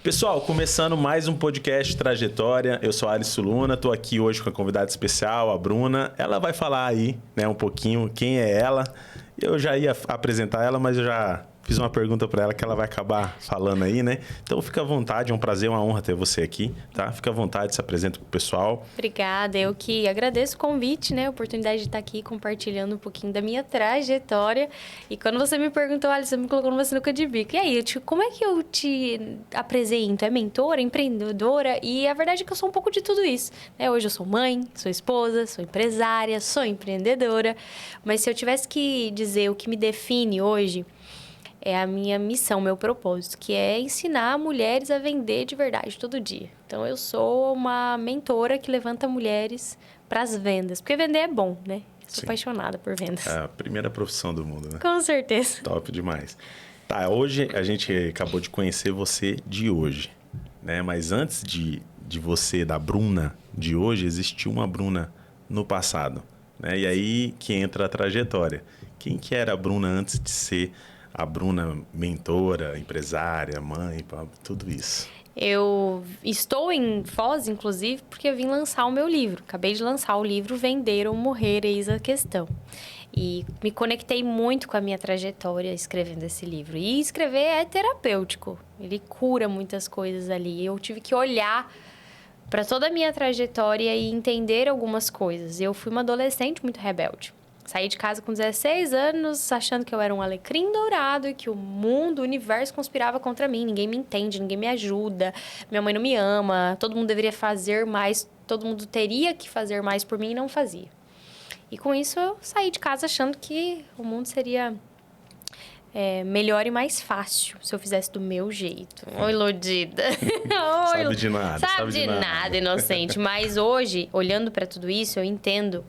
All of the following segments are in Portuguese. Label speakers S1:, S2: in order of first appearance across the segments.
S1: Pessoal, começando mais um podcast Trajetória, eu sou Alisson Luna, estou aqui hoje com a convidada especial, a Bruna. Ela vai falar aí, né, um pouquinho quem é ela. Eu já ia apresentar ela, mas eu já fiz uma pergunta para ela que ela vai acabar falando aí, né? Então fica à vontade, é um prazer, uma honra ter você aqui, tá? Fica à vontade, se apresenta pro pessoal.
S2: Obrigada, eu que agradeço o convite, né? A oportunidade de estar aqui compartilhando um pouquinho da minha trajetória. E quando você me perguntou, Alice, você me colocou numa sinuca de bico. E aí, como é que eu te apresento? É mentora, empreendedora? E a verdade é que eu sou um pouco de tudo isso, né? Hoje eu sou mãe, sou esposa, sou empresária, sou empreendedora. Mas se eu tivesse que dizer o que me define hoje, é a minha missão, meu propósito, que é ensinar mulheres a vender de verdade todo dia. Então, eu sou uma mentora que levanta mulheres para as vendas. Porque vender é bom, né? Sou apaixonada por vendas.
S1: É a primeira profissão do mundo, né?
S2: Com certeza.
S1: Top demais. Tá, hoje a gente acabou de conhecer você de hoje, né? Mas antes de você, da Bruna de hoje, existiu uma Bruna no passado, né? E aí que entra a trajetória. Quem que era a Bruna antes de ser a Bruna mentora, empresária, mãe, tudo isso?
S2: Eu estou em Foz, inclusive, porque eu vim lançar o meu livro. Acabei de lançar o livro Vender ou Morrer, eis a questão. E me conectei muito com a minha trajetória escrevendo esse livro. E escrever é terapêutico. Ele cura muitas coisas ali. Eu tive que olhar para toda a minha trajetória e entender algumas coisas. Eu fui uma adolescente muito rebelde. Saí de casa com 16 anos, achando que eu era um alecrim dourado e que o mundo, o universo conspirava contra mim. Ninguém me entende, ninguém me ajuda, minha mãe não me ama, todo mundo deveria fazer mais, todo mundo teria que fazer mais por mim e não fazia. E com isso eu saí de casa achando que o mundo seria melhor e mais fácil se eu fizesse do meu jeito. Oi, iludida.
S1: Sabe de nada.
S2: Sabe de nada, inocente. Mas hoje, olhando para tudo isso, eu entendo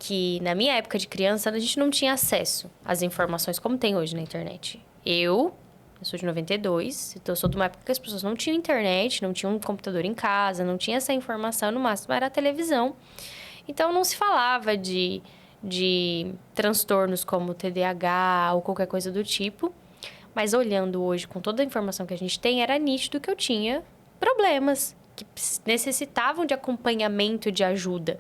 S2: que na minha época de criança, a gente não tinha acesso às informações como tem hoje na internet. Eu sou de 92, então eu sou de uma época que as pessoas não tinham internet, não tinham um computador em casa, não tinha essa informação, no máximo era a televisão. Então não se falava de transtornos como TDAH ou qualquer coisa do tipo. Mas olhando hoje, com toda a informação que a gente tem, era nítido que eu tinha problemas que necessitavam de acompanhamento, de ajuda.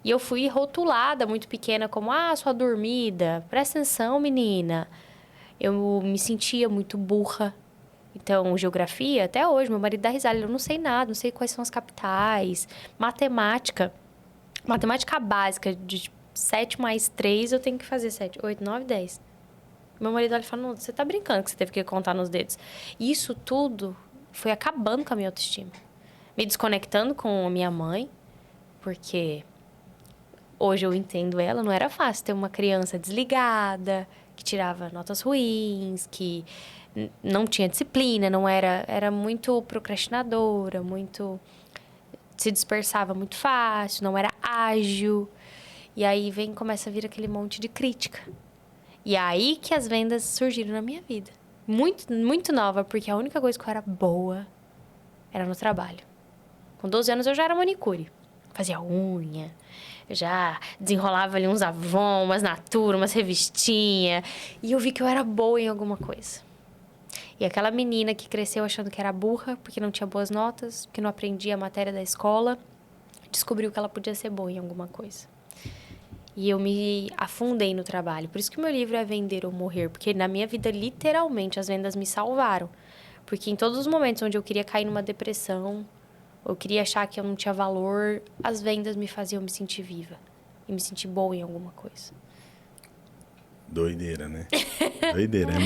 S2: E eu fui rotulada muito pequena como, sua dormida, presta atenção, menina. Eu me sentia muito burra. Então, geografia, até hoje, meu marido dá risada, eu não sei nada, não sei quais são as capitais. Matemática básica, de 7 mais 3, eu tenho que fazer 7, 8, 9, 10. Meu marido olha e fala, não, você tá brincando que você teve que contar nos dedos. E isso tudo foi acabando com a minha autoestima. Me desconectando com a minha mãe, porque hoje eu entendo ela, não era fácil ter uma criança desligada, que tirava notas ruins, que não tinha disciplina, era muito procrastinadora, se dispersava muito fácil, não era ágil. E aí começa a vir aquele monte de crítica. E aí que as vendas surgiram na minha vida. Muito, muito nova, porque a única coisa que eu era boa era no trabalho. Com 12 anos eu já era manicure. Fazia unha, eu já desenrolava ali uns Avon, umas Natura, umas revistinhas. E eu vi que eu era boa em alguma coisa. E aquela menina que cresceu achando que era burra, porque não tinha boas notas, porque não aprendia a matéria da escola, descobriu que ela podia ser boa em alguma coisa. E eu me afundei no trabalho. Por isso que o meu livro é Vender ou Morrer. Porque na minha vida, literalmente, as vendas me salvaram. Porque em todos os momentos onde eu queria cair numa depressão, eu queria achar que eu não tinha valor, as vendas me faziam me sentir viva. E me sentir boa em alguma coisa.
S1: Doideira, né? Doideira. É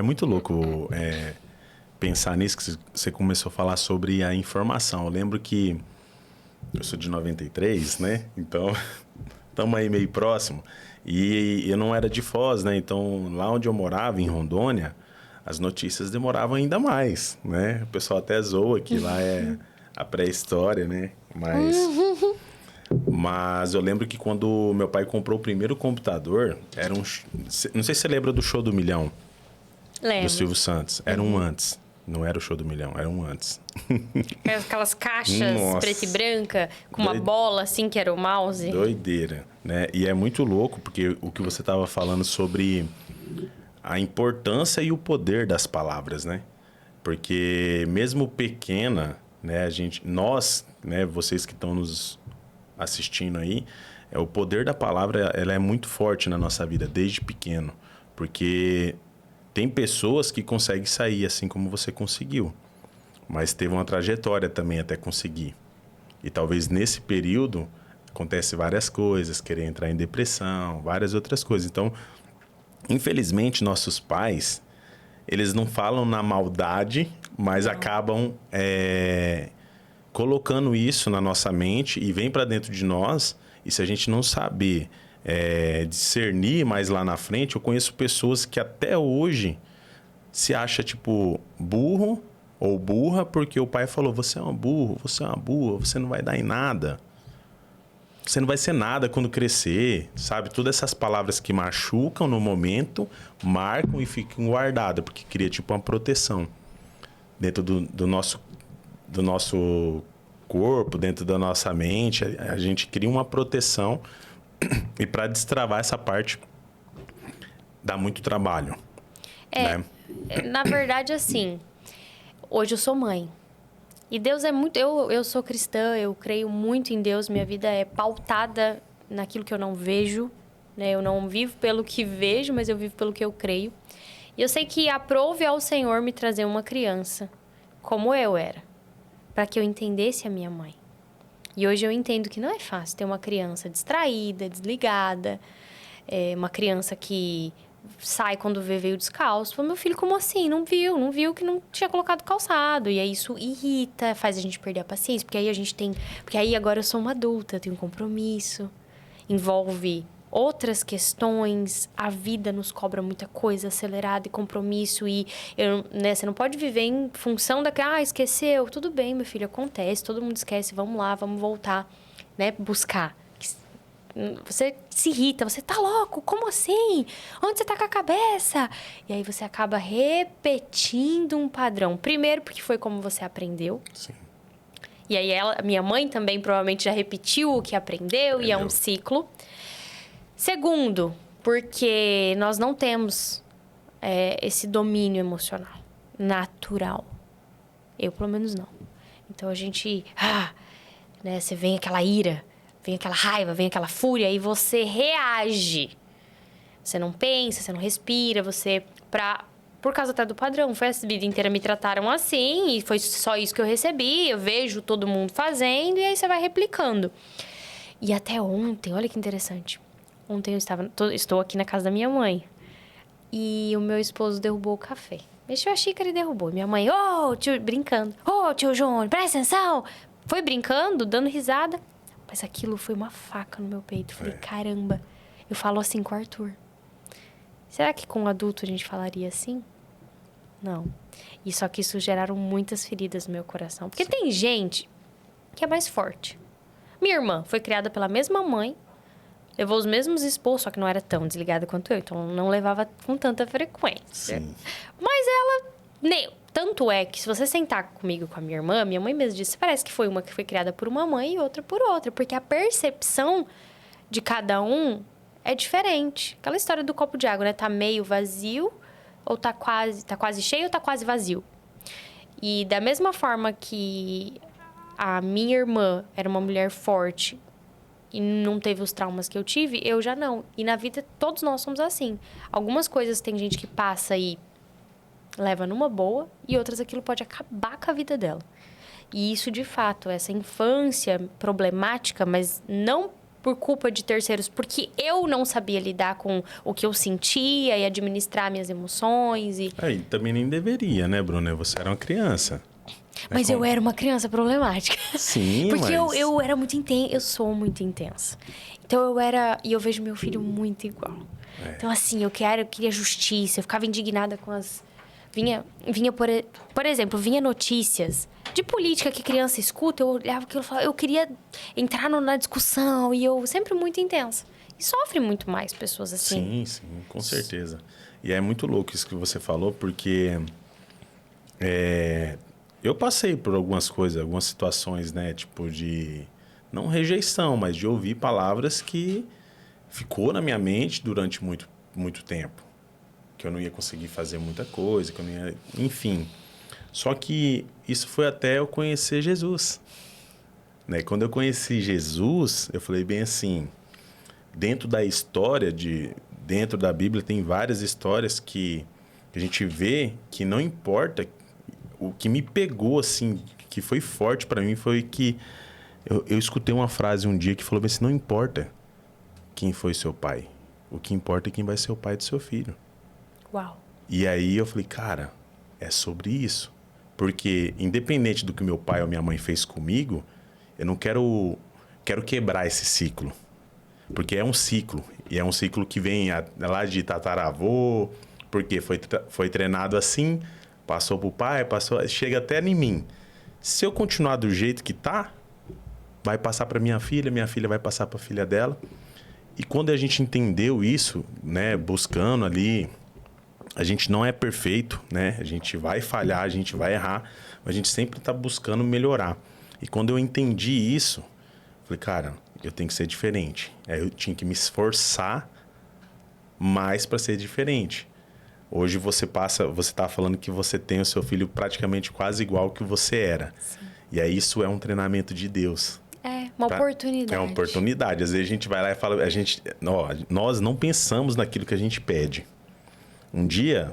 S1: muito louco pensar nisso, que você começou a falar sobre a informação. Eu lembro que eu sou de 93, né? Então, estamos aí meio próximo. E eu não era de Foz, né? Então, lá onde eu morava, em Rondônia, as notícias demoravam ainda mais, né? O pessoal até zoa que lá é a pré-história, né? Mas eu lembro que quando meu pai comprou o primeiro computador, era um... Não sei se você lembra do Show do Milhão.
S2: Lembro.
S1: Do Silvio Santos. Era um antes. Não era o Show do Milhão, era um antes.
S2: Aquelas caixas preta e branca, com uma bola assim, que era o mouse.
S1: Doideira, né? E é muito louco, porque o que você estava falando sobre a importância e o poder das palavras, né? Porque mesmo pequena, né, nós, né, vocês que estão nos assistindo aí, o poder da palavra, ela é muito forte na nossa vida, desde pequeno. Porque tem pessoas que conseguem sair assim como você conseguiu. Mas teve uma trajetória também até conseguir. E talvez nesse período acontece várias coisas, querer entrar em depressão, várias outras coisas. Então, infelizmente, nossos pais, eles não falam na maldade, mas acabam colocando isso na nossa mente e vem para dentro de nós. E se a gente não saber discernir mais lá na frente, eu conheço pessoas que até hoje se acha tipo burro ou burra porque o pai falou: você é um burro, você é uma burra, você não vai dar em nada. Você não vai ser nada quando crescer, sabe? Todas essas palavras que machucam no momento, marcam e ficam guardadas, porque cria tipo uma proteção dentro do nosso corpo, dentro da nossa mente. A gente cria uma proteção e para destravar essa parte dá muito trabalho. Né?
S2: Na verdade, assim, hoje eu sou mãe. E Deus é muito... Eu sou cristã, eu creio muito em Deus. Minha vida é pautada naquilo que eu não vejo, né? Eu não vivo pelo que vejo, mas eu vivo pelo que eu creio. E eu sei que aprove ao Senhor me trazer uma criança como eu era, para que eu entendesse a minha mãe. E hoje eu entendo que não é fácil ter uma criança distraída, desligada, uma criança que sai quando vê veio descalço. Fala, meu filho, como assim? Não viu que não tinha colocado calçado. E aí isso irrita, faz a gente perder a paciência. Porque aí agora eu sou uma adulta, eu tenho um compromisso. Envolve outras questões, a vida nos cobra muita coisa acelerada e compromisso. E você não pode viver em função esqueceu. Tudo bem, meu filho, acontece, todo mundo esquece, vamos lá, vamos voltar, né? Buscar. Você se irrita, você tá louco? Como assim? Onde você tá com a cabeça? E aí você acaba repetindo um padrão. Primeiro, porque foi como você aprendeu.
S1: Sim.
S2: E aí minha mãe também provavelmente já repetiu o que aprendeu. E é um ciclo. Segundo, porque nós não temos esse domínio emocional natural. Eu, pelo menos, não. Então, a gente... né, você vem aquela ira... Vem aquela raiva, vem aquela fúria e você reage. Você não pensa, você não respira, por causa até do padrão. Foi a vida inteira me trataram assim e foi só isso que eu recebi. Eu vejo todo mundo fazendo e aí você vai replicando. E até ontem, olha que interessante. Ontem estou aqui na casa da minha mãe e o meu esposo derrubou o café. Mexeu a xícara e derrubou. Minha mãe, tio, brincando. Tio Júnior, presta atenção. Foi brincando, dando risada. Mas aquilo foi uma faca no meu peito. Falei, caramba. Eu falo assim com o Arthur. Será que com um adulto a gente falaria assim? Não. E só que isso geraram muitas feridas no meu coração. Porque tem gente que é mais forte. Minha irmã foi criada pela mesma mãe. Levou os mesmos esporros, só que não era tão desligada quanto eu. Então, não levava com tanta frequência.
S1: Sim.
S2: Mas ela... Tanto é que se você sentar comigo com a minha irmã, minha mãe mesmo disse, parece que foi uma que foi criada por uma mãe e outra por outra. Porque a percepção de cada um é diferente. Aquela história do copo de água, né? Tá meio vazio, ou tá quase cheio, ou tá quase vazio. E da mesma forma que a minha irmã era uma mulher forte e não teve os traumas que eu tive, eu já não. E na vida, todos nós somos assim. Algumas coisas tem gente que passa e leva numa boa, e outras aquilo pode acabar com a vida dela. E isso, de fato, essa infância problemática, mas não por culpa de terceiros, porque eu não sabia lidar com o que eu sentia e administrar minhas emoções. E
S1: também nem deveria, né, Bruna? Você era uma criança.
S2: Mas eu era uma criança problemática.
S1: Sim,
S2: porque eu era muito intensa, eu sou muito intensa. Então e eu vejo meu filho muito igual. Então, assim, eu queria justiça, eu ficava indignada com as... por exemplo, vinha notícias de política que criança escuta, eu olhava aquilo e falava, eu queria entrar na discussão, e eu sempre muito intensa. E sofre muito mais pessoas assim.
S1: Sim, com certeza. E é muito louco isso que você falou, porque eu passei por algumas coisas, algumas situações, né, tipo de, não rejeição, mas de ouvir palavras que ficou na minha mente durante muito, muito tempo. Que eu não ia conseguir fazer muita coisa, que eu não ia... Enfim. Só que isso foi até eu conhecer Jesus, né? Quando eu conheci Jesus, eu falei bem assim, dentro da história dentro da Bíblia tem várias histórias que a gente vê que não importa. O que me pegou assim, que foi forte para mim, foi que eu escutei uma frase um dia que falou bem assim, não importa quem foi seu pai, o que importa é quem vai ser o pai do seu filho.
S2: Uau.
S1: E aí eu falei, cara, é sobre isso. Porque independente do que meu pai ou minha mãe fez comigo, eu não quero quebrar esse ciclo. Porque é um ciclo. E é um ciclo que vem lá de tataravô, porque foi treinado assim, passou pro pai, chega até em mim. Se eu continuar do jeito que tá, vai passar para minha filha vai passar para a filha dela. E quando a gente entendeu isso, né, buscando ali, a gente não é perfeito, né? A gente vai falhar, a gente vai errar, mas a gente sempre está buscando melhorar. E quando eu entendi isso, falei, cara, eu tenho que ser diferente. Aí eu tinha que me esforçar mais para ser diferente. Hoje você está falando que você tem o seu filho praticamente quase igual que você era. Sim. E aí isso é um treinamento de Deus.
S2: É, uma oportunidade.
S1: É uma oportunidade. Às vezes a gente vai lá e fala, nós não pensamos naquilo que a gente pede. Um dia,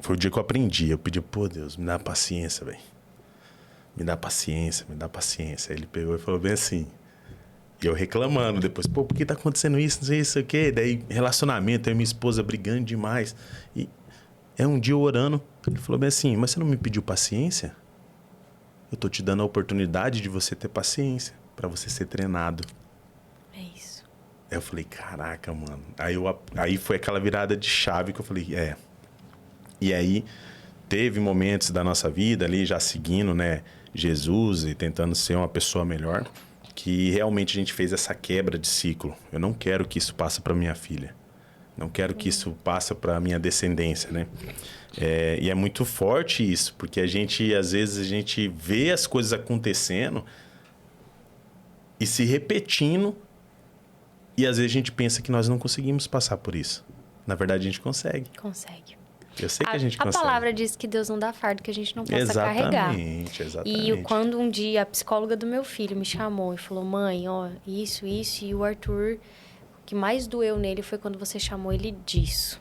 S1: foi o dia que eu aprendi. Eu pedi, pô, Deus, me dá paciência, velho. Me dá paciência, me dá paciência. Aí ele pegou e falou bem assim. E eu reclamando depois, pô, por que tá acontecendo isso, não sei isso, o quê? Daí, relacionamento, eu e minha esposa brigando demais. E é um dia eu orando, ele falou bem assim, mas você não me pediu paciência? Eu tô te dando a oportunidade de você ter paciência, para você ser treinado.
S2: É isso.
S1: Aí eu falei, caraca, mano. Aí foi aquela virada de chave que eu falei, E aí, teve momentos da nossa vida ali, já seguindo, né, Jesus e tentando ser uma pessoa melhor, que realmente a gente fez essa quebra de ciclo. Eu não quero que isso passe para minha filha. Não quero que isso passe para minha descendência, né? E é muito forte isso, porque às vezes a gente vê as coisas acontecendo e se repetindo, e às vezes a gente pensa que nós não conseguimos passar por isso. Na verdade, a gente consegue.
S2: Consegue.
S1: Eu sei que a gente consegue.
S2: A palavra diz que Deus não dá fardo que a gente não possa carregar.
S1: Exatamente.
S2: E quando um dia a psicóloga do meu filho me chamou e falou, mãe, ó, isso, e o Arthur, o que mais doeu nele foi quando você chamou ele disso.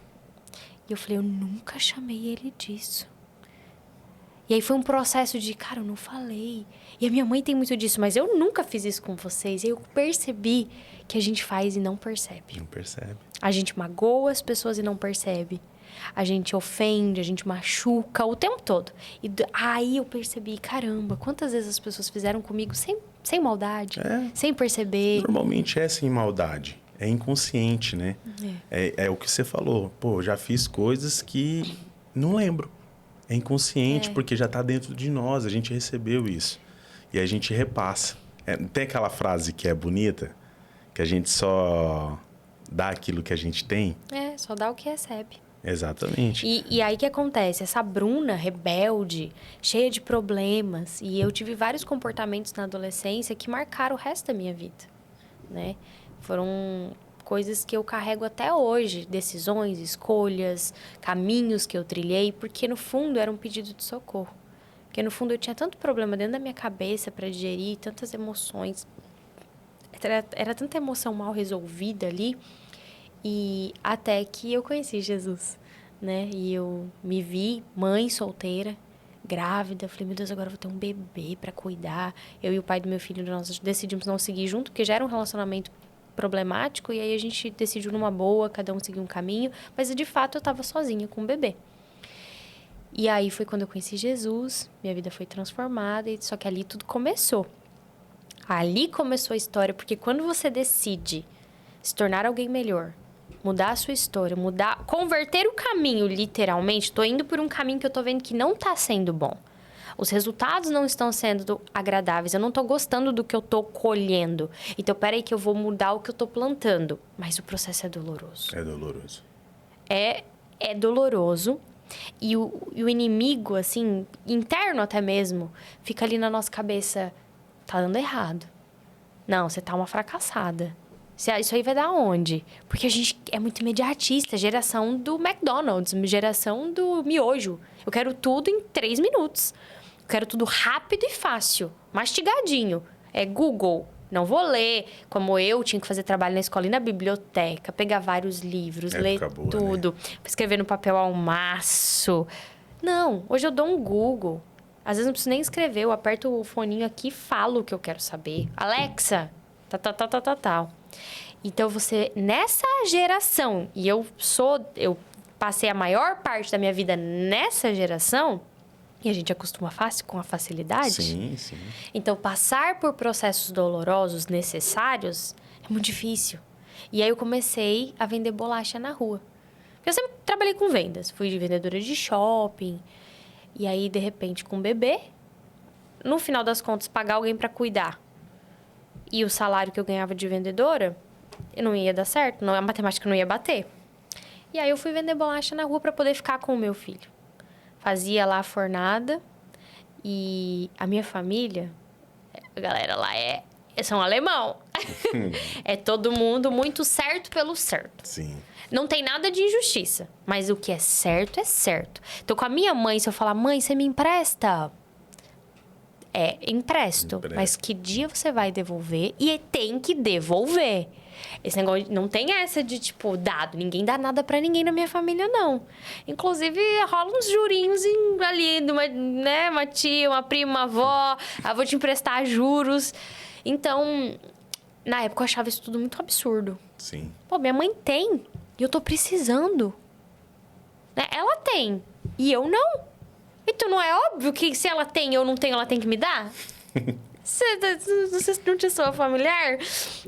S2: E eu falei, eu nunca chamei ele disso. E aí foi um processo de, cara, eu não falei. E a minha mãe tem muito disso, mas eu nunca fiz isso com vocês. E eu percebi que a gente faz e não percebe.
S1: Não percebe.
S2: A gente magoa as pessoas e não percebe. A gente ofende, a gente machuca o tempo todo. E aí eu percebi, caramba, quantas vezes as pessoas fizeram comigo sem maldade, sem perceber.
S1: Normalmente é sem maldade, é inconsciente, né? É o que você falou. Pô, já fiz coisas que não lembro. É inconsciente, porque já está dentro de nós, a gente recebeu isso. E a gente repassa. Tem aquela frase que é bonita, que a gente só dá aquilo que a gente tem.
S2: Só dá o que recebe.
S1: Exatamente.
S2: E aí o que acontece? Essa Bruna rebelde, cheia de problemas, e eu tive vários comportamentos na adolescência que marcaram o resto da minha vida, né? Foram coisas que eu carrego até hoje, decisões, escolhas, caminhos que eu trilhei, porque no fundo era um pedido de socorro. Porque no fundo eu tinha tanto problema dentro da minha cabeça para digerir, tantas emoções. Era tanta emoção mal resolvida ali. E até que eu conheci Jesus, né? E eu me vi mãe solteira, grávida. Falei, meu Deus, agora eu vou ter um bebê para cuidar. Eu e o pai do meu filho, nós decidimos não seguir junto, porque já era um relacionamento problemático. E aí a gente decidiu numa boa, cada um seguiu um caminho. Mas, de fato, eu estava sozinha com o bebê. E aí foi quando eu conheci Jesus, minha vida foi transformada. Só que ali tudo começou. Ali começou a história, porque quando você decide se tornar alguém melhor, mudar a sua história, converter o caminho, literalmente. Tô indo por um caminho que eu tô vendo que não tá sendo bom. Os resultados não estão sendo agradáveis. Eu não tô gostando do que eu tô colhendo. Então, peraí que eu vou mudar o que eu tô plantando. Mas o processo é doloroso.
S1: É doloroso.
S2: É doloroso. E o inimigo, assim, interno até mesmo, fica ali na nossa cabeça. Tá dando errado. Não, você tá uma fracassada. Isso aí vai dar onde? Porque a gente é muito imediatista, geração do McDonald's, geração do miojo. Eu quero tudo em 3 minutos. Eu quero tudo rápido e fácil, mastigadinho. É Google. Não vou ler, como eu tinha que fazer trabalho na escola e na biblioteca, pegar vários livros, ler
S1: boa,
S2: tudo,
S1: né?
S2: escrever no papel ao maço. Não, hoje eu dou um Google. Às vezes não preciso nem escrever, eu aperto o foninho aqui e falo o que eu quero saber. Alexa, tal. Então, você, nessa geração, e eu passei a maior parte da minha vida nessa geração, e a gente acostuma fácil com a facilidade.
S1: Sim, sim.
S2: Então, passar por processos dolorosos necessários é muito difícil. E aí, eu comecei a vender bolacha na rua. Porque eu sempre trabalhei com vendas. Fui vendedora de shopping. E aí, de repente, com um bebê, no final das contas, pagar alguém para cuidar. E o salário que eu ganhava de vendedora, não ia dar certo. A matemática não ia bater. E aí, eu fui vender bolacha na rua para poder ficar com o meu filho. Fazia lá a fornada. E a minha família, a galera lá são alemão. É todo mundo muito certo pelo certo.
S1: Sim.
S2: Não tem nada de injustiça. Mas o que é certo, é certo. Então, com a minha mãe, se eu falar, mãe, você me empresta? Empresto. Mas que dia você vai devolver? E tem que devolver. Esse negócio não tem essa de, tipo, dado. Ninguém dá nada pra ninguém na minha família, não. Inclusive, rola uns jurinhos ali, uma tia, uma prima, uma avó. Vou te emprestar juros. Então, na época, eu achava isso tudo muito absurdo.
S1: Sim.
S2: Pô, minha mãe tem. E eu tô precisando. Né? Ela tem. E eu não. Então, não é óbvio que se ela tem e eu não tenho, ela tem que me dar? Você não te soa familiar,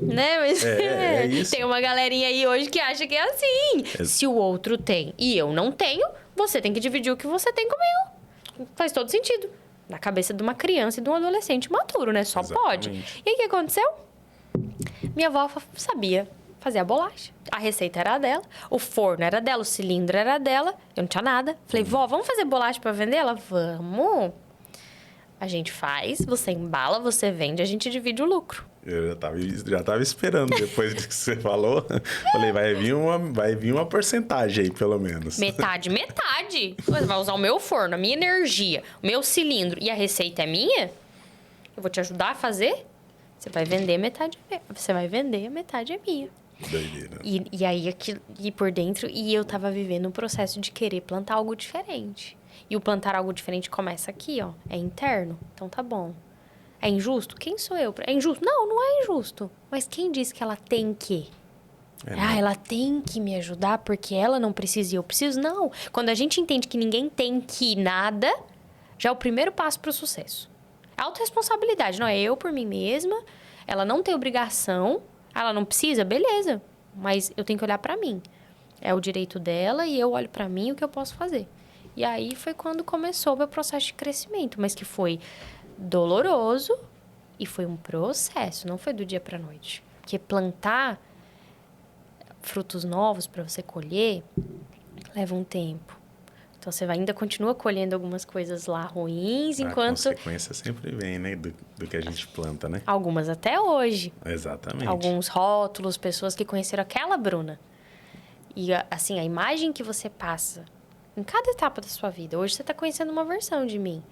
S2: né? Mas
S1: é isso.
S2: Tem uma galerinha aí hoje que acha que é assim. Se o outro tem e eu não tenho, você tem que dividir o que você tem comigo. Faz todo sentido. Na cabeça de uma criança e de um adolescente maturo, né? Só
S1: Exatamente.
S2: pode. E aí, o que aconteceu? Minha avó sabia fazer a bolacha. A receita era dela, o forno era dela, o cilindro era dela. Eu não tinha nada. Falei, vó, vamos fazer bolacha pra vender? Ela, vamos. A gente faz, você embala, você vende, a gente divide o lucro.
S1: Eu já tava esperando depois do que você falou. Falei, vai vir uma porcentagem aí, pelo menos.
S2: Metade. Você vai usar o meu forno, a minha energia, o meu cilindro e a receita é minha? Eu vou te ajudar a fazer? Você vai vender, metade é minha.
S1: Doideira.
S2: E aí, aqui por dentro, e eu tava vivendo um processo de querer plantar algo diferente. E o plantar algo diferente começa aqui, ó. É interno. Então tá bom. É injusto? Quem sou eu? É injusto? Não é injusto. Mas quem disse que ela tem que? Ela tem que me ajudar porque ela não precisa e eu preciso? Não. Quando a gente entende que ninguém tem que nada, já é o primeiro passo pro sucesso. É autorresponsabilidade. Não é eu por mim mesma. Ela não tem obrigação. Ela não precisa? Beleza. Mas eu tenho que olhar pra mim. É o direito dela e eu olho pra mim o que eu posso fazer. E aí foi quando começou o meu processo de crescimento, mas que foi doloroso e foi um processo, não foi do dia para noite. Porque plantar frutos novos para você colher leva um tempo. Então você ainda continua colhendo algumas coisas lá ruins, enquanto
S1: A consequência sempre vem, né, do que a gente planta, né?
S2: Algumas até hoje.
S1: Exatamente.
S2: Alguns rótulos, pessoas que conheceram aquela Bruna. E assim, a imagem que você passa em cada etapa da sua vida. Hoje você está conhecendo uma versão de mim.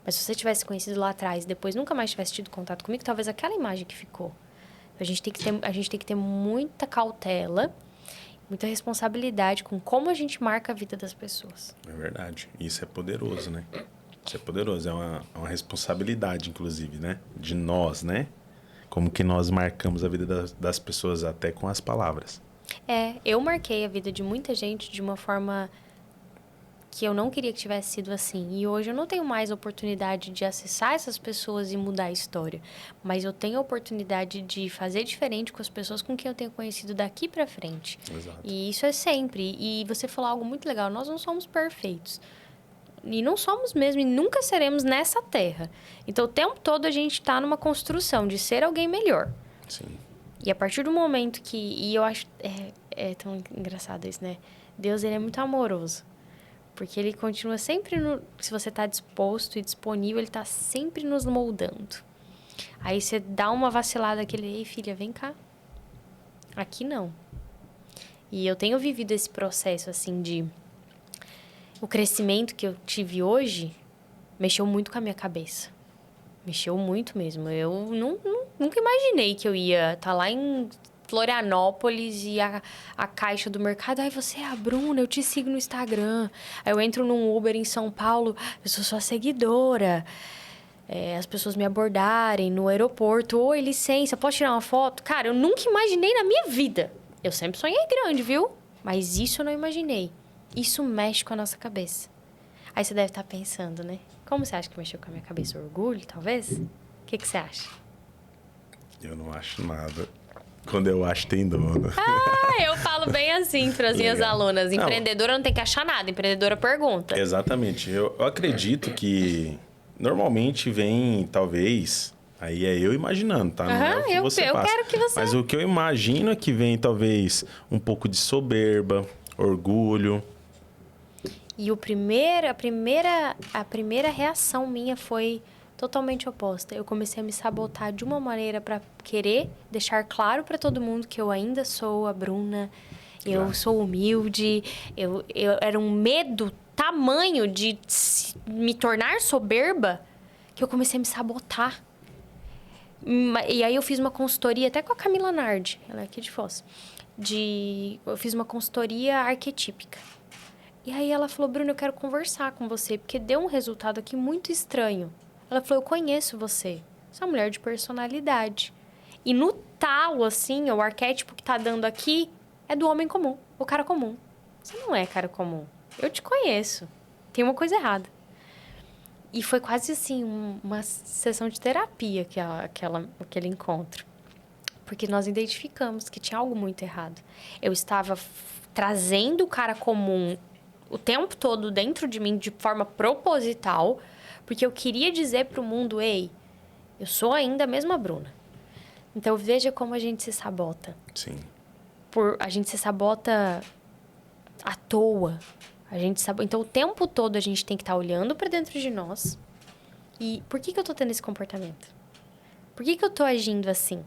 S2: Mas se você tivesse conhecido lá atrás e depois nunca mais tivesse tido contato comigo, talvez aquela imagem que ficou. A gente tem que ter muita cautela, muita responsabilidade com como a gente marca a vida das pessoas.
S1: É verdade. Isso é poderoso, né? Isso é poderoso. É uma responsabilidade, inclusive, né? De nós, né? Como que nós marcamos a vida das pessoas até com as palavras.
S2: Eu marquei a vida de muita gente de uma forma que eu não queria que tivesse sido assim. E hoje eu não tenho mais a oportunidade de acessar essas pessoas e mudar a história. Mas eu tenho a oportunidade de fazer diferente com as pessoas com quem eu tenho conhecido daqui pra frente.
S1: Exato.
S2: E isso é sempre. E você falou algo muito legal. Nós não somos perfeitos. E não somos mesmo. E nunca seremos nessa terra. Então, o tempo todo a gente tá numa construção de ser alguém melhor.
S1: Sim.
S2: E a partir do momento que... E eu acho... É tão engraçado isso, né? Deus, ele é muito amoroso. Porque ele continua sempre... Se você tá disposto e disponível, ele tá sempre nos moldando. Aí você dá uma vacilada, aquele... Ei, filha, vem cá. Aqui não. E eu tenho vivido esse processo, assim, de... O crescimento que eu tive hoje mexeu muito com a minha cabeça. Mexeu muito mesmo. Eu nunca imaginei que eu ia estar lá em Florianópolis e a caixa do mercado... Ai, você é a Bruna, eu te sigo no Instagram. Aí eu entro num Uber em São Paulo, eu sou sua seguidora. As pessoas me abordarem no aeroporto. Oi, licença, posso tirar uma foto? Cara, eu nunca imaginei na minha vida. Eu sempre sonhei grande, viu? Mas isso eu não imaginei. Isso mexe com a nossa cabeça. Aí você deve estar pensando, né? Como você acha que mexeu com a minha cabeça? Orgulho, talvez? O que você acha?
S1: Eu não acho nada. Quando eu acho, tem dono.
S2: Eu falo bem assim para as minhas alunas. Empreendedora não tem que achar nada. Empreendedora pergunta.
S1: Exatamente. Eu acredito que normalmente vem, talvez... Aí é eu imaginando, tá? Não é o que você passa.
S2: Quero que você...
S1: Mas o que eu imagino é que vem, talvez, um pouco de soberba, orgulho.
S2: E a primeira reação minha foi totalmente oposta. Eu comecei a me sabotar de uma maneira para querer deixar claro para todo mundo que eu ainda sou a Bruna, eu sou humilde, eu era um medo tamanho de me tornar soberba que eu comecei a me sabotar. E aí eu fiz uma consultoria até com a Camila Nardi, ela é aqui de Foz. Eu fiz uma consultoria arquetípica. E aí ela falou, Bruna, eu quero conversar com você, porque deu um resultado aqui muito estranho. Ela falou, eu conheço você, você é uma mulher de personalidade. E no talo, assim, o arquétipo que tá dando aqui é do homem comum, o cara comum. Você não é cara comum, eu te conheço, tem uma coisa errada. E foi quase assim, uma sessão de terapia, aquele encontro. Porque nós identificamos que tinha algo muito errado. Eu estava trazendo o cara comum o tempo todo dentro de mim, de forma proposital, porque eu queria dizer para o mundo, ei, eu sou ainda a mesma Bruna. Então, veja como a gente se sabota.
S1: Sim.
S2: A gente se sabota à toa. Então, o tempo todo a gente tem que estar olhando para dentro de nós. E por que eu tô tendo esse comportamento? Por que eu tô agindo assim?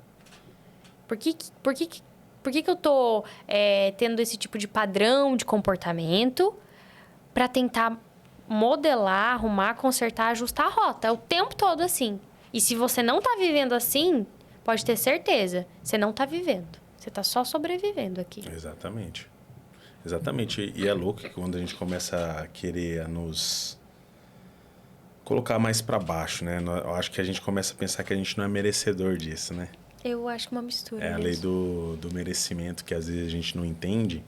S2: Por que eu tô tendo esse tipo de padrão de comportamento para tentar modelar, arrumar, consertar, ajustar a rota? É o tempo todo assim. E se você não tá vivendo assim, pode ter certeza, você não tá vivendo. Você tá só sobrevivendo aqui.
S1: Exatamente. Exatamente. E é louco que quando a gente começa a querer nos colocar mais para baixo, né? Eu acho que a gente começa a pensar que a gente não é merecedor disso, né?
S2: Eu acho que uma mistura
S1: É a
S2: mesmo.
S1: lei do merecimento que às vezes a gente não entende.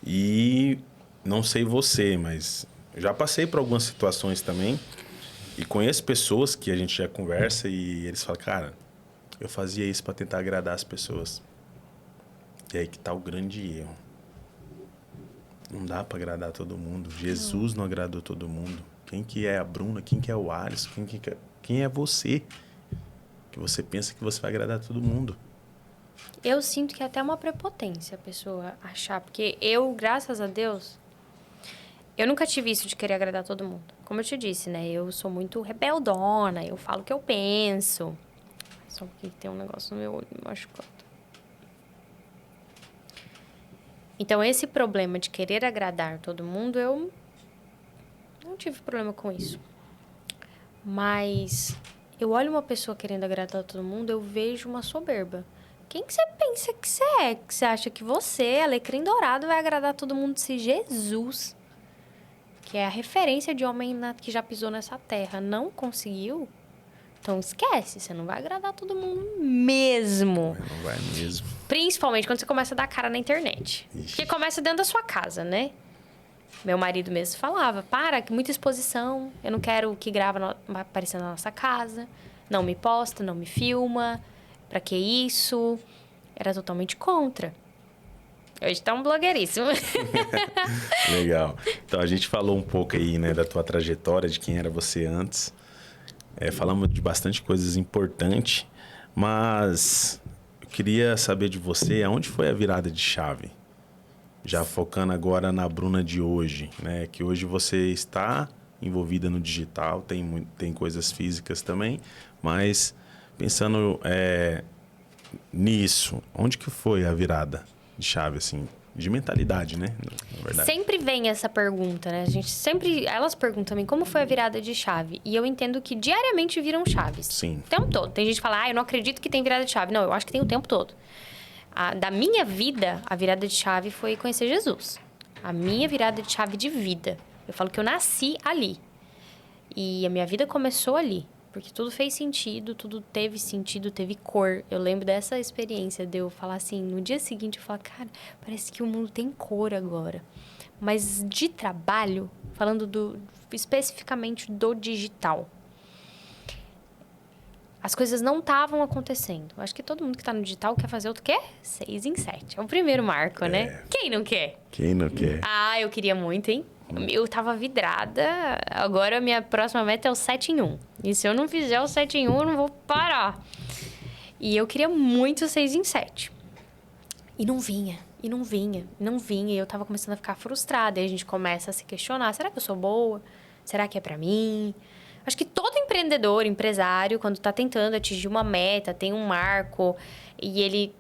S1: E não sei você, mas já passei por algumas situações também. E conheço pessoas que a gente já conversa e eles falam, cara, eu fazia isso para tentar agradar as pessoas. E aí que tá o grande erro. Não dá para agradar todo mundo. Jesus não agradou todo mundo. Quem que é a Bruna? Quem que é o Alisson? Quem é você? Que você pensa que você vai agradar todo mundo.
S2: Eu sinto que é até uma prepotência a pessoa achar. Porque eu, graças a Deus, eu nunca tive isso de querer agradar todo mundo. Como eu te disse, né? Eu sou muito rebeldona. Eu falo o que eu penso. Só porque tem um negócio no meu olho me machucando. Então, esse problema de querer agradar todo mundo, eu não tive problema com isso. Mas eu olho uma pessoa querendo agradar todo mundo, eu vejo uma soberba. Quem que você pensa que você é? Que você acha que você, alecrim dourado, vai agradar todo mundo? Se Jesus, que é a referência de homem que já pisou nessa terra, não conseguiu, então esquece, você não vai agradar todo mundo mesmo.
S1: Não vai mesmo.
S2: Principalmente quando você começa a dar cara na internet.
S1: Ixi.
S2: Porque começa dentro da sua casa, né? Meu marido mesmo falava, que muita exposição, eu não quero que grava aparecendo na nossa casa, não me posta, não me filma, pra que isso? Era totalmente contra. Hoje tá um blogueiríssimo.
S1: Legal. Então, a gente falou um pouco aí, né, da tua trajetória, de quem era você antes. Falamos de bastante coisas importantes, mas eu queria saber de você, aonde foi a virada de chave? Já focando agora na Bruna de hoje, né? Que hoje você está envolvida no digital, tem coisas físicas também, mas pensando nisso, onde que foi a virada de chave, assim? De mentalidade, né? Na verdade.
S2: Sempre vem essa pergunta, né? Elas perguntam também como foi a virada de chave. E eu entendo que diariamente viram chaves.
S1: Sim.
S2: O tempo todo. Tem gente que fala, eu não acredito que tem virada de chave. Não, eu acho que tem o tempo todo. Da minha vida, a virada de chave foi conhecer Jesus. A minha virada de chave de vida. Eu falo que eu nasci ali. E a minha vida começou ali. Porque tudo fez sentido, tudo teve sentido, teve cor. Eu lembro dessa experiência de eu falar assim, no dia seguinte eu falar, cara, parece que o mundo tem cor agora. Mas de trabalho, falando especificamente do digital, as coisas não estavam acontecendo. Acho que todo mundo que está no digital quer fazer o quê? 6 em 7. É o primeiro marco, né? Quem não quer?
S1: Quem não quer?
S2: Ah, eu queria muito, hein? Eu tava vidrada. Agora a minha próxima meta é o 7 em 1. E se eu não fizer o 7 em 1, eu não vou parar. E eu queria muito o 6 em 7. E não vinha. E não vinha. E eu tava começando a ficar frustrada. E a gente começa a se questionar. Será que eu sou boa? Será que é pra mim? Acho que todo empreendedor, empresário, quando tá tentando atingir uma meta, tem um marco, e ele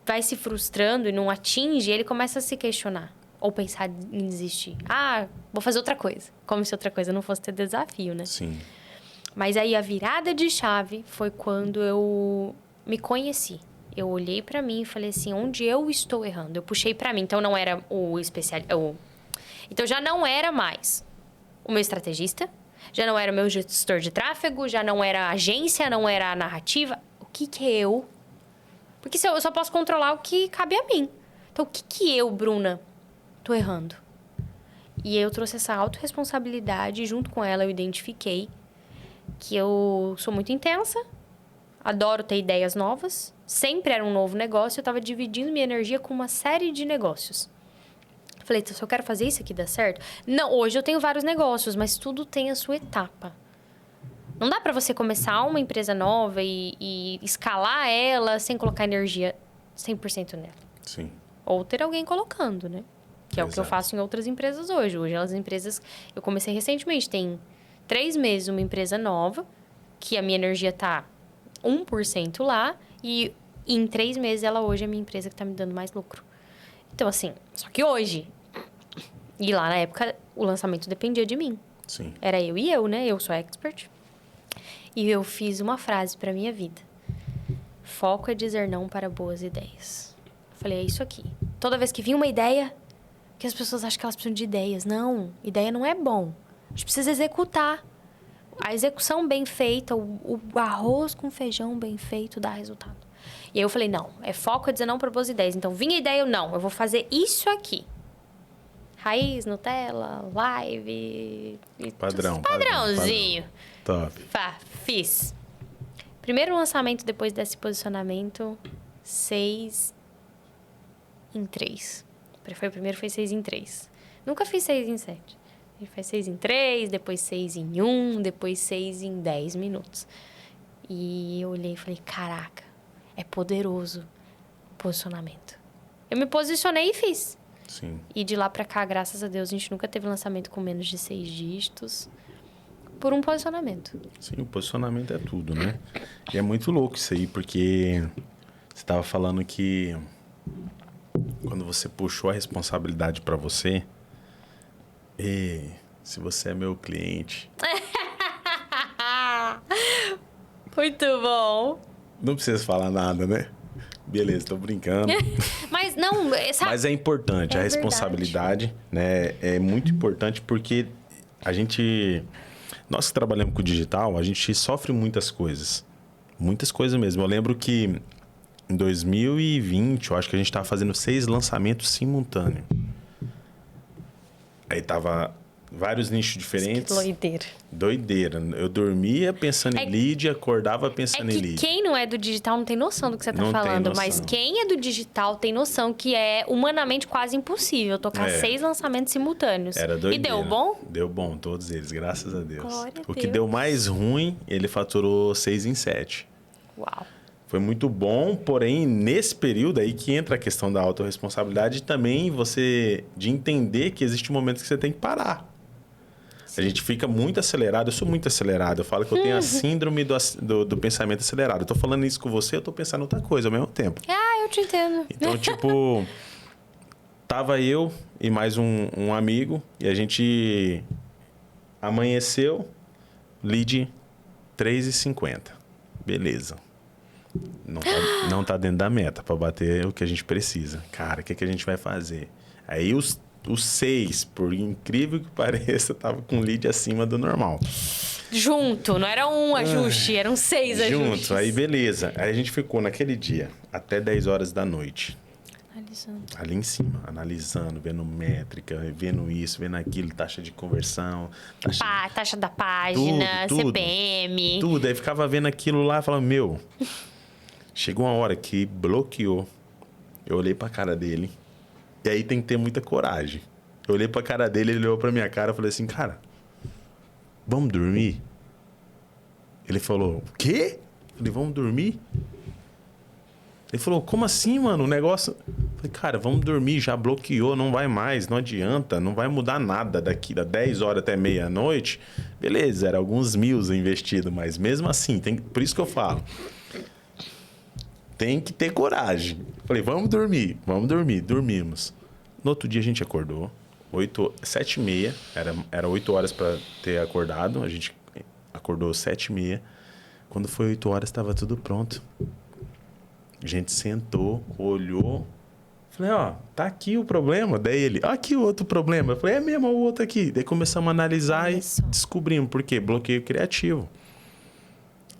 S2: vai se frustrando e não atinge, ele começa a se questionar. Ou pensar em desistir. Ah, vou fazer outra coisa. Como se outra coisa não fosse ter desafio, né?
S1: Sim.
S2: Mas aí a virada de chave foi quando eu me conheci. Eu olhei pra mim e falei assim, onde eu estou errando? Eu puxei pra mim. Então não era o especialista. Então já não era mais o meu estrategista, já não era o meu gestor de tráfego, já não era a agência, não era a narrativa. O que é eu? Porque eu só posso controlar o que cabe a mim. Então o que eu, Bruna, tô errando? E eu trouxe essa autorresponsabilidade, junto com ela eu identifiquei que eu sou muito intensa, adoro ter ideias novas, sempre era um novo negócio, eu estava dividindo minha energia com uma série de negócios. Falei, se eu quero fazer isso aqui dar certo... Não, hoje eu tenho vários negócios, mas tudo tem a sua etapa. Não dá para você começar uma empresa nova e escalar ela sem colocar energia 100% nela.
S1: Sim.
S2: Ou ter alguém colocando, né? Que é o que eu faço em outras empresas hoje. Hoje, as empresas... Eu comecei recentemente, tem 3 meses uma empresa nova, que a minha energia tá 1% lá, e em 3 meses ela hoje é a minha empresa que tá me dando mais lucro. Então, assim, só que hoje... E lá na época, o lançamento dependia de mim.
S1: Sim.
S2: Era eu e eu, né? Eu sou expert. E eu fiz uma frase pra minha vida. Foco é dizer não para boas ideias. Falei, é isso aqui. Toda vez que vinha uma ideia, que as pessoas acham que elas precisam de ideias. Não, ideia não é bom. A gente precisa executar. A execução bem feita, o arroz com feijão bem feito dá resultado. E aí eu falei, não, foco é dizer não para boas ideias. Então, vinha ideia, eu vou fazer isso aqui. Raiz, Nutella, live... Padrãozinho.
S1: Top.
S2: Fiz. Primeiro lançamento depois desse posicionamento, 6 em 3. O primeiro foi 6 em 3. Nunca fiz 6 em 7. Ele faz 6 em 3, depois 6 em 1, depois 6 em 10 minutos. E eu olhei e falei, caraca, é poderoso o posicionamento. Eu me posicionei e fiz.
S1: Sim.
S2: E de lá pra cá, graças a Deus, a gente nunca teve lançamento com menos de 6 dígitos. Por um posicionamento.
S1: Sim, o posicionamento é tudo, né? E é muito louco isso aí, porque você estava falando que quando você puxou a responsabilidade para você, se você é meu cliente...
S2: Muito bom.
S1: Não precisa falar nada, né? Beleza, tô brincando.
S2: Mas não, sabe?
S1: Mas é importante, a responsabilidade, né? É muito importante porque a gente... Nós que trabalhamos com o digital, a gente sofre muitas coisas. Muitas coisas mesmo. Eu lembro que em 2020, eu acho que a gente estava fazendo 6 lançamentos simultâneos. Aí tava vários nichos diferentes. Doideira. Eu dormia pensando em lead e acordava pensando em lead.
S2: Quem não é do digital não tem noção do que você tá falando. Mas quem é do digital tem noção que é humanamente quase impossível tocar 6 lançamentos simultâneos.
S1: Era doideira.
S2: E deu bom?
S1: Deu bom, todos eles, graças a Deus.
S2: Glória a Deus.
S1: O que deu mais ruim, ele faturou 6 em 7.
S2: Uau.
S1: Foi muito bom, porém, nesse período aí que entra a questão da autorresponsabilidade e também você de entender que existe um momento que você tem que parar. A gente fica muito acelerado. Eu sou muito acelerado. Eu falo que eu tenho a síndrome do pensamento acelerado. Eu tô falando isso com você, eu tô pensando outra coisa ao mesmo tempo.
S2: Ah, eu te entendo.
S1: Então, tipo, tava eu e mais um amigo, e a gente amanheceu, lead 3,50. Beleza. Não tá dentro da meta para bater o que a gente precisa. Cara, o que a gente vai fazer? Aí os 6, por incrível que pareça, tava com lead acima do normal.
S2: Junto, não era um ajuste, eram 6 ajustes.
S1: Junto, aí beleza. Aí a gente ficou naquele dia até 10 horas da noite.
S2: Analisando.
S1: Ali em cima, analisando, vendo métrica, vendo isso, vendo aquilo, taxa de conversão,
S2: Taxa da página,
S1: tudo,
S2: CPM.
S1: Tudo. Aí ficava vendo aquilo lá e falava, meu, chegou uma hora que bloqueou. Eu olhei pra cara dele. E aí tem que ter muita coragem. Eu olhei pra cara dele, ele olhou pra minha cara e falei assim, cara, vamos dormir? Ele falou, o quê? Eu falei, vamos dormir? Ele falou, como assim, mano? O negócio... Eu falei, cara, vamos dormir, já bloqueou, não vai mais, não adianta, não vai mudar nada daqui da 10 horas até meia-noite. Beleza, era alguns mil investido, mas mesmo assim, por isso que eu falo, tem que ter coragem. Eu falei, vamos dormir, dormimos. No outro dia a gente acordou, 7h30, era 8 horas para ter acordado, a gente acordou 7h30. Quando foi 8 horas, estava tudo pronto. A gente sentou, olhou. Falei, ó, tá aqui o problema. Daí ele, aqui o outro problema. Eu falei, é mesmo, o outro aqui. Daí começamos a analisar e descobrimos por quê? Bloqueio criativo.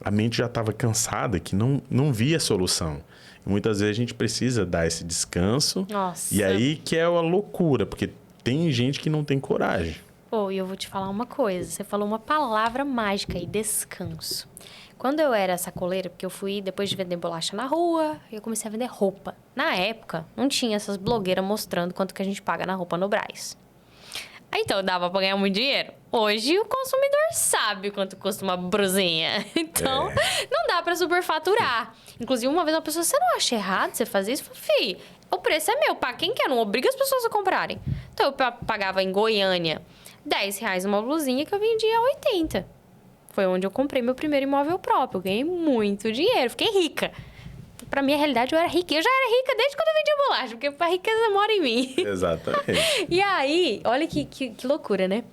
S1: A mente já estava cansada, que não via solução. E muitas vezes a gente precisa dar esse descanso.
S2: Nossa.
S1: E aí que é a loucura, porque tem gente que não tem coragem.
S2: E eu vou te falar uma coisa. Você falou uma palavra mágica aí, descanso. Quando eu era sacoleira, porque eu fui, depois de vender bolacha na rua, eu comecei a vender roupa. Na época, não tinha essas blogueiras mostrando quanto que a gente paga na roupa no Brás. Então, dava pra ganhar muito dinheiro. Hoje, o consumidor sabe quanto custa uma brusinha. Então, não dá pra superfaturar. Inclusive, uma vez uma pessoa, você não acha errado você fazer isso? Eu falei, o preço é meu, paga quem quer, não obriga as pessoas a comprarem. Então, eu pagava em Goiânia R$10 uma blusinha que eu vendia a 80. Foi onde eu comprei meu primeiro imóvel próprio. Eu ganhei muito dinheiro, fiquei rica. Pra minha realidade, eu era rica. Eu já era rica desde quando eu vendia bolacha, porque a riqueza mora em mim.
S1: Exatamente.
S2: E aí, olha que loucura, né?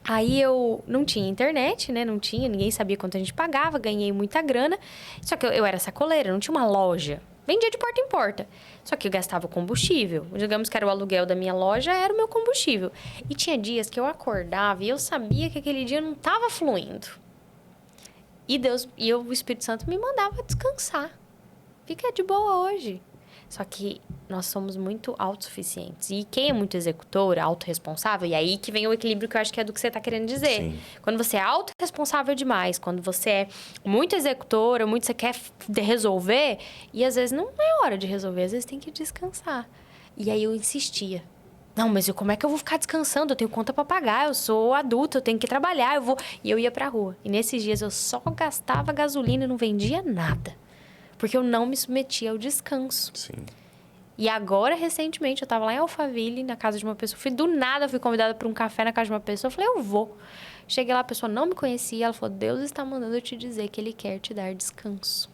S2: Aí eu não tinha internet, né? Não tinha, ninguém sabia quanto a gente pagava, ganhei muita grana. Só que eu era sacoleira, não tinha uma loja. Vendia de porta em porta. Só que eu gastava combustível. Digamos que era o aluguel da minha loja, era o meu combustível. E tinha dias que eu acordava e eu sabia que aquele dia não estava fluindo. E o Espírito Santo me mandava descansar. Fica de boa hoje. Só que nós somos muito autossuficientes. E quem é muito executor, autorresponsável, e aí que vem o equilíbrio que eu acho que é do que você está querendo dizer.
S1: Sim.
S2: Quando você é autorresponsável demais, quando você é muito executora, muito você quer resolver, e às vezes não é hora de resolver, às vezes tem que descansar. E aí eu insistia. Não, mas como é que eu vou ficar descansando? Eu tenho conta para pagar, eu sou adulta, eu tenho que trabalhar, eu vou... E eu ia pra rua. E nesses dias eu só gastava gasolina e não vendia nada. Porque eu não me submetia ao descanso.
S1: Sim.
S2: E agora, recentemente, eu tava lá em Alphaville, na casa de uma pessoa. Do nada, fui convidada para um café na casa de uma pessoa. Eu falei, eu vou. Cheguei lá, a pessoa não me conhecia. Ela falou, Deus está mandando eu te dizer que Ele quer te dar descanso.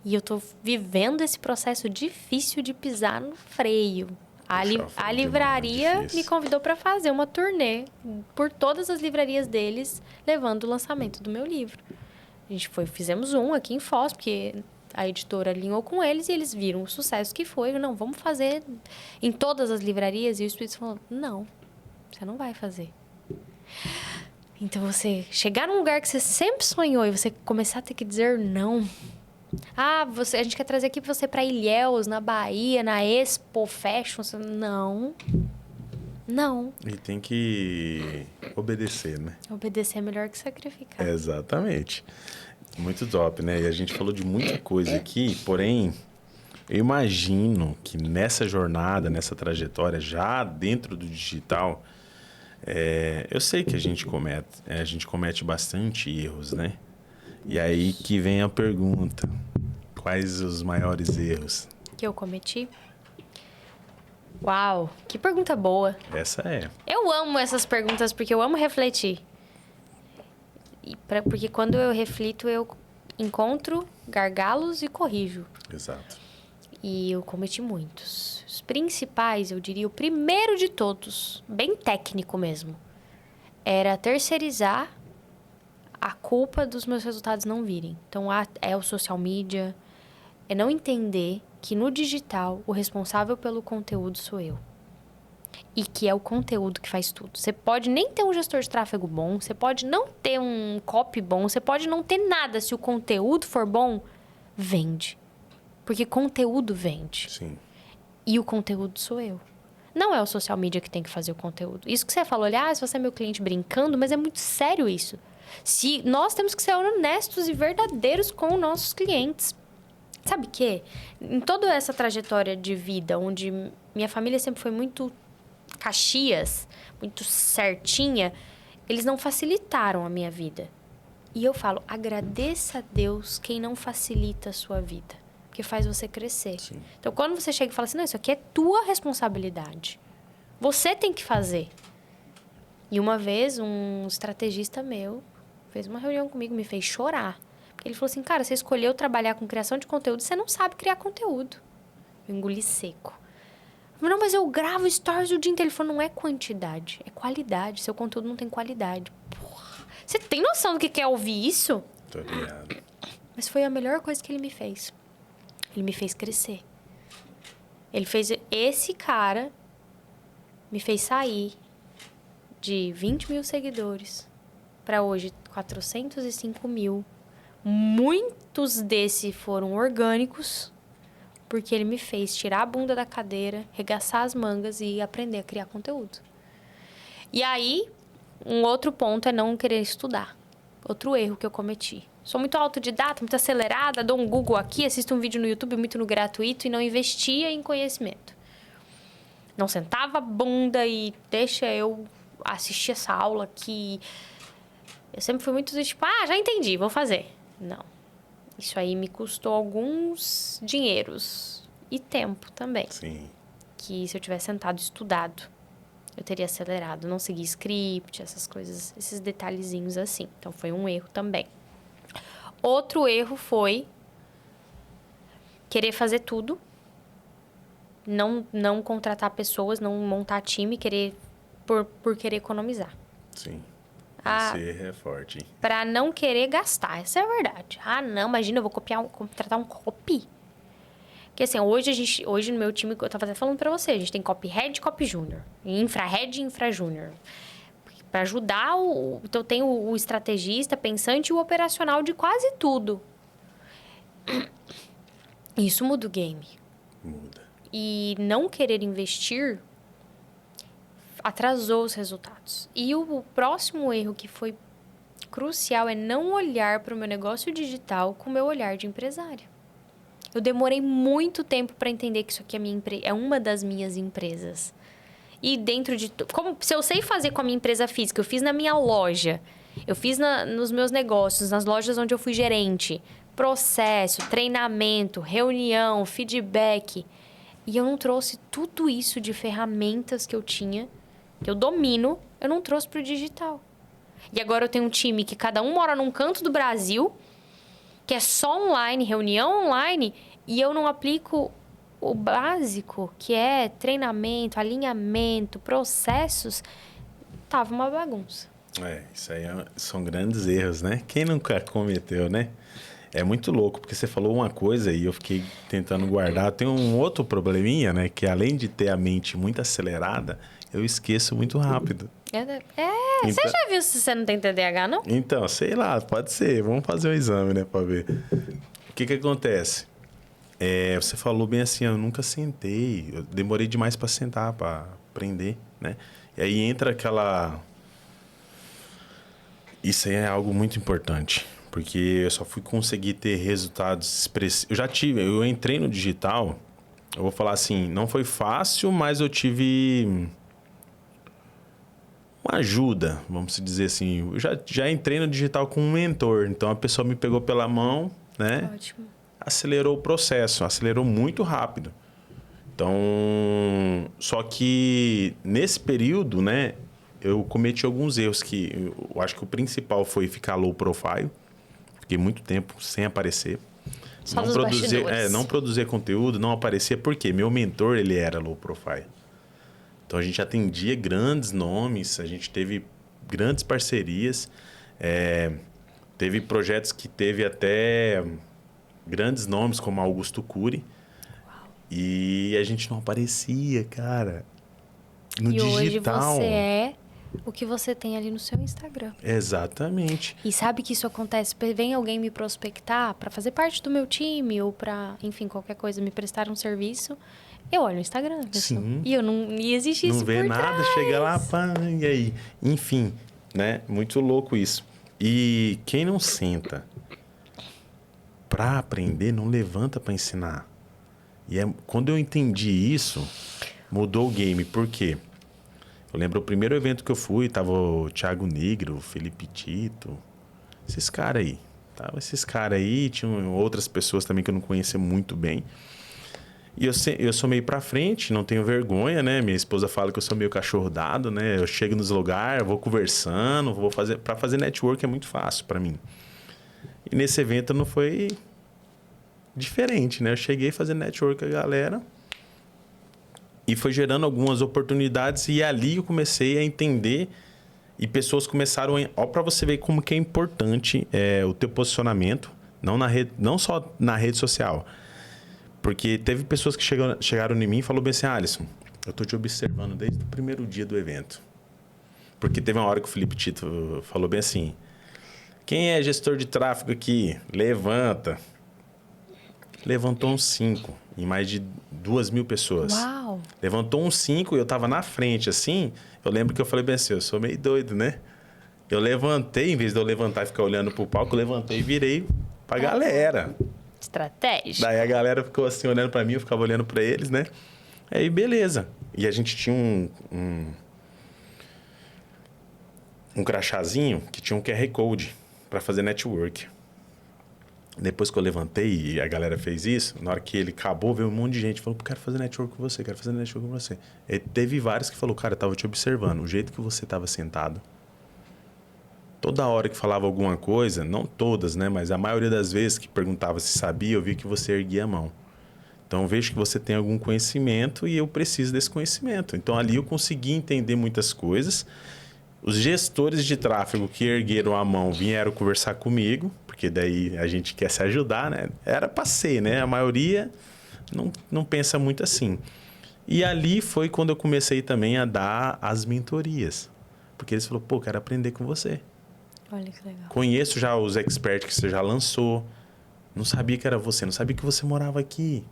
S2: E eu tô vivendo esse processo difícil de pisar no freio. A livraria me convidou para fazer uma turnê por todas as livrarias deles, levando o lançamento do meu livro. A gente fizemos um aqui em Foz, porque a editora alinhou com eles e eles viram o sucesso que foi. Não, vamos fazer em todas as livrarias. E o Espírito falou, não, você não vai fazer. Então, você chegar num lugar que você sempre sonhou e você começar a ter que dizer não. Ah, a gente quer trazer aqui você para Ilhéus, na Bahia, na Expo Fashion. Não. Não.
S1: E tem que obedecer, né?
S2: Obedecer é melhor que sacrificar.
S1: Exatamente. Muito top, né? E a gente falou de muita coisa aqui, porém, eu imagino que nessa jornada, nessa trajetória, já dentro do digital, eu sei que a gente comete bastante erros, né? E aí que vem a pergunta, quais os maiores erros?
S2: Que eu cometi? Uau, que pergunta boa.
S1: Essa é.
S2: Eu amo essas perguntas porque eu amo refletir. Porque quando eu reflito, eu encontro gargalos e corrijo.
S1: Exato.
S2: E eu cometi muitos. Os principais, eu diria, o primeiro de todos, bem técnico mesmo, era terceirizar a culpa dos meus resultados não virem. Então, é o social media, é não entender que no digital o responsável pelo conteúdo sou eu. E que é o conteúdo que faz tudo. Você pode nem ter um gestor de tráfego bom, você pode não ter um copy bom, você pode não ter nada. Se o conteúdo for bom, vende. Porque conteúdo vende.
S1: Sim.
S2: E o conteúdo sou eu. Não é o social media que tem que fazer o conteúdo. Isso que você falou, olha, se você é meu cliente brincando, mas é muito sério isso. Se nós temos que ser honestos e verdadeiros com os nossos clientes. Sabe o quê? Em toda essa trajetória de vida, onde minha família sempre foi muito Caxias, muito certinha, eles não facilitaram a minha vida. E eu falo, agradeça a Deus quem não facilita a sua vida, porque faz você crescer.
S1: Sim.
S2: Então, quando você chega e fala assim, não, isso aqui é tua responsabilidade. Você tem que fazer. E uma vez, um estrategista meu fez uma reunião comigo, me fez chorar. Porque ele falou assim, cara, você escolheu trabalhar com criação de conteúdo, você não sabe criar conteúdo. Eu engoli seco. Não, mas eu gravo stories o dia inteiro. Ele falou, não é quantidade, é qualidade. Seu conteúdo não tem qualidade. Porra, você tem noção do que é ouvir isso?
S1: Tô ligado.
S2: Mas foi a melhor coisa que ele me fez. Ele me fez crescer. Ele fez... Esse cara me fez sair de 20 mil seguidores para hoje 405 mil. Muitos desses foram orgânicos. Porque ele me fez tirar a bunda da cadeira, regaçar as mangas e aprender a criar conteúdo. E aí, um outro ponto é não querer estudar. Outro erro que eu cometi. Sou muito autodidata, muito acelerada, dou um Google aqui, assisto um vídeo no YouTube muito no gratuito e não investia em conhecimento. Não sentava a bunda e deixa eu assistir essa aula aqui. Eu sempre fui muito do tipo, já entendi, vou fazer. Não. Isso aí me custou alguns dinheiros e tempo também.
S1: Sim.
S2: Que se eu tivesse sentado e estudado, eu teria acelerado. Não segui script, essas coisas, esses detalhezinhos assim. Então, foi um erro também. Outro erro foi querer fazer tudo. Não contratar pessoas, não montar time, por querer economizar.
S1: Sim.
S2: Ah,
S1: Esse erro é forte, hein?
S2: Pra não querer gastar, essa é a verdade. Não, imagina, eu vou contratar um copy. Porque assim, hoje no meu time, eu tava até falando pra você, a gente tem copy head e copy júnior. Infra-head e infra-júnior. Pra ajudar, então eu tenho o estrategista, pensante e o operacional de quase tudo. Isso muda o game.
S1: Muda.
S2: E não querer investir atrasou os resultados. E o próximo erro que foi crucial é não olhar para o meu negócio digital com o meu olhar de empresária. Eu demorei muito tempo para entender que isso aqui é uma das minhas empresas. E dentro de... se eu sei fazer com a minha empresa física, eu fiz na minha loja, eu fiz nos meus negócios, nas lojas onde eu fui gerente, processo, treinamento, reunião, feedback. E eu não trouxe tudo isso de ferramentas que eu tinha, que eu domino, eu não trouxe para o digital. E agora eu tenho um time que cada um mora num canto do Brasil, que é só online, reunião online, e eu não aplico o básico, que é treinamento, alinhamento, processos. Tava uma bagunça.
S1: Isso aí são grandes erros, né? Quem nunca cometeu, né? É muito louco, porque você falou uma coisa e eu fiquei tentando guardar. Tem um outro probleminha, né? Que além de ter a mente muito acelerada, eu esqueço muito rápido.
S2: Você já viu se você não tem TDAH, não?
S1: Então, sei lá, pode ser. Vamos fazer um exame, né? Pra ver. O que acontece? Você falou bem assim, eu nunca sentei. Eu demorei demais pra sentar, pra aprender, né? E aí entra aquela... Isso aí é algo muito importante. Porque eu só fui conseguir ter resultados expressivos. Eu entrei no digital, eu vou falar assim, não foi fácil, mas eu tive uma ajuda, vamos dizer assim. Eu já entrei no digital com um mentor, então a pessoa me pegou pela mão, né?
S2: Ótimo.
S1: Acelerou o processo, acelerou muito rápido. Então, só que nesse período, né, eu cometi alguns erros que eu acho que o principal foi ficar low profile. Fiquei muito tempo sem aparecer.
S2: Só nos bastidores.
S1: Não produzir conteúdo, não aparecer, porque meu mentor, ele era low profile. Então, a gente atendia grandes nomes, a gente teve grandes parcerias. Teve projetos que teve até grandes nomes, como Augusto Cury. E a gente não aparecia, cara. No digital.
S2: Hoje você é o que você tem ali no seu Instagram.
S1: Exatamente.
S2: E sabe que isso acontece? Vem alguém me prospectar para fazer parte do meu time ou para, enfim, qualquer coisa, me prestar um serviço. Eu olho o Instagram, pessoal.
S1: Sim.
S2: E eu não existe isso
S1: não vê
S2: por
S1: nada,
S2: trás.
S1: chega lá, pá, e aí? Enfim, né? Muito louco isso. E quem não senta para aprender, não levanta para ensinar. E quando eu entendi isso, mudou o game. Por quê? Eu lembro o primeiro evento que eu fui, tava o Thiago Negro, o Felipe Tito, esses caras aí. Tava esses caras aí, tinham outras pessoas também que eu não conhecia muito bem. E eu sou meio pra frente, não tenho vergonha, né? Minha esposa fala que eu sou meio cachorro dado, né? Eu chego nos lugares, vou conversando, pra fazer network é muito fácil pra mim. E nesse evento não foi diferente, né? Eu cheguei fazendo network com a galera e foi gerando algumas oportunidades e ali eu comecei a entender e pessoas começaram a... Ó, pra você ver como que é importante o teu posicionamento, não só na rede social. Porque teve pessoas que chegaram em mim e falaram bem assim, Alisson, eu tô te observando desde o primeiro dia do evento. Porque teve uma hora que o Felipe Tito falou bem assim, quem é gestor de tráfego aqui? Levanta. Levantou uns 5 em mais de 2.000 pessoas.
S2: Uau!
S1: Levantou uns 5 e eu tava na frente, assim. Eu lembro que eu falei bem assim, eu sou meio doido, né? Eu levantei, em vez de eu levantar e ficar olhando pro palco, eu levantei e virei pra galera.
S2: Estratégia.
S1: Daí a galera ficou assim, olhando pra mim, eu ficava olhando pra eles, né? Aí, beleza. E a gente tinha um crachazinho que tinha um QR Code pra fazer network. Depois que eu levantei e a galera fez isso, na hora que ele acabou, veio um monte de gente. Falou, quero fazer network com você, quero fazer network com você. E teve vários que falou, cara, eu tava te observando. O jeito que você tava sentado. Toda hora que falava alguma coisa, não todas, né? Mas a maioria das vezes que perguntava se sabia, eu vi que você erguia a mão. Então, eu vejo que você tem algum conhecimento e eu preciso desse conhecimento. Então, ali eu consegui entender muitas coisas. Os gestores de tráfego que ergueram a mão vieram conversar comigo, porque daí a gente quer se ajudar, né? Era pra ser, né? A maioria não pensa muito assim. E ali foi quando eu comecei também a dar as mentorias. Porque eles falaram, pô, quero aprender com você.
S2: Olha que legal.
S1: Conheço já os experts que você já lançou. Não sabia que era você, não sabia que você morava aqui.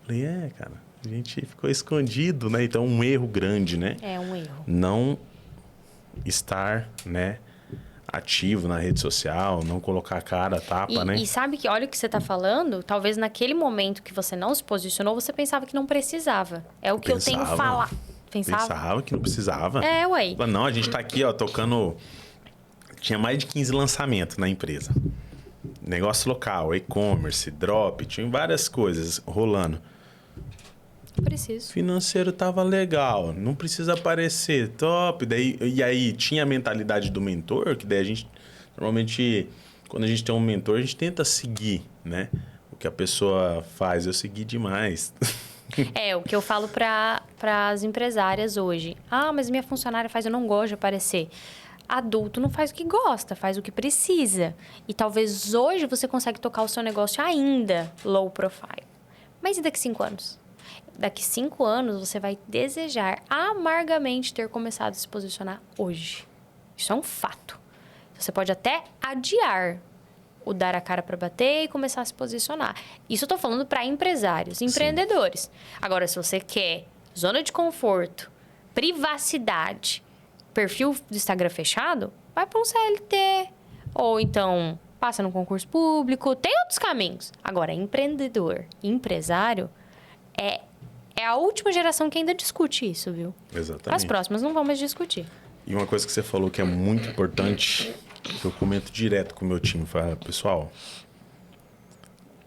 S1: Falei, cara, a gente ficou escondido, né? Então, um erro grande, né?
S2: É um erro.
S1: Não estar, né, ativo na rede social, não colocar a cara, a tapa, né?
S2: E sabe que, olha o que você está falando, talvez naquele momento que você não se posicionou, você pensava que não precisava. É o que eu tenho falado.
S1: Pensava que não precisava.
S2: Ué.
S1: Não, a gente tá aqui, ó, tocando... Tinha mais de 15 lançamentos na empresa. Negócio local, e-commerce, drop, tinha várias coisas rolando.
S2: Preciso.
S1: Financeiro tava legal, não precisa aparecer, top. E aí tinha a mentalidade do mentor, que daí a gente, normalmente, quando a gente tem um mentor, a gente tenta seguir, né? O que a pessoa faz, eu segui demais.
S2: O que eu falo para as empresárias hoje. Ah, mas minha funcionária faz, eu não gosto de aparecer. Adulto não faz o que gosta, faz o que precisa. E talvez hoje você consegue tocar o seu negócio ainda low profile. Mas e daqui 5 anos? Daqui 5 anos você vai desejar amargamente ter começado a se posicionar hoje. Isso é um fato. Você pode até adiar o dar a cara para bater e começar a se posicionar. Isso eu tô falando para empresários, empreendedores. Sim. Agora, se você quer zona de conforto, privacidade, perfil do Instagram fechado, vai para um CLT. Ou então, passa no concurso público. Tem outros caminhos. Agora, empreendedor, empresário, é a última geração que ainda discute isso, viu?
S1: Exatamente.
S2: As próximas não vão mais discutir.
S1: E uma coisa que você falou que é muito importante, que eu comento direto com o meu time, pessoal,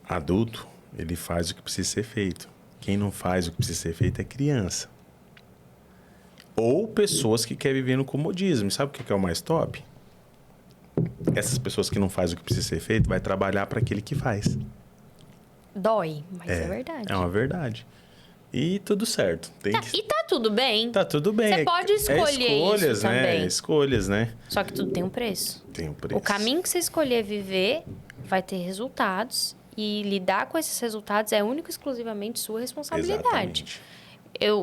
S1: adulto, ele faz o que precisa ser feito. Quem não faz o que precisa ser feito é criança. Ou pessoas que querem viver no comodismo. Sabe o que é o mais top? Essas pessoas que não fazem o que precisa ser feito vai trabalhar para aquele que faz.
S2: Dói, mas é verdade.
S1: É uma verdade. E tudo certo.
S2: E tá tudo bem.
S1: Tá tudo bem.
S2: Você pode escolher
S1: escolhas,
S2: isso
S1: né?
S2: também.
S1: Escolhas, né?
S2: Só que tudo tem um preço.
S1: Tem um preço.
S2: O caminho que você escolher viver vai ter resultados. E lidar com esses resultados é único e exclusivamente sua responsabilidade.
S1: Exatamente.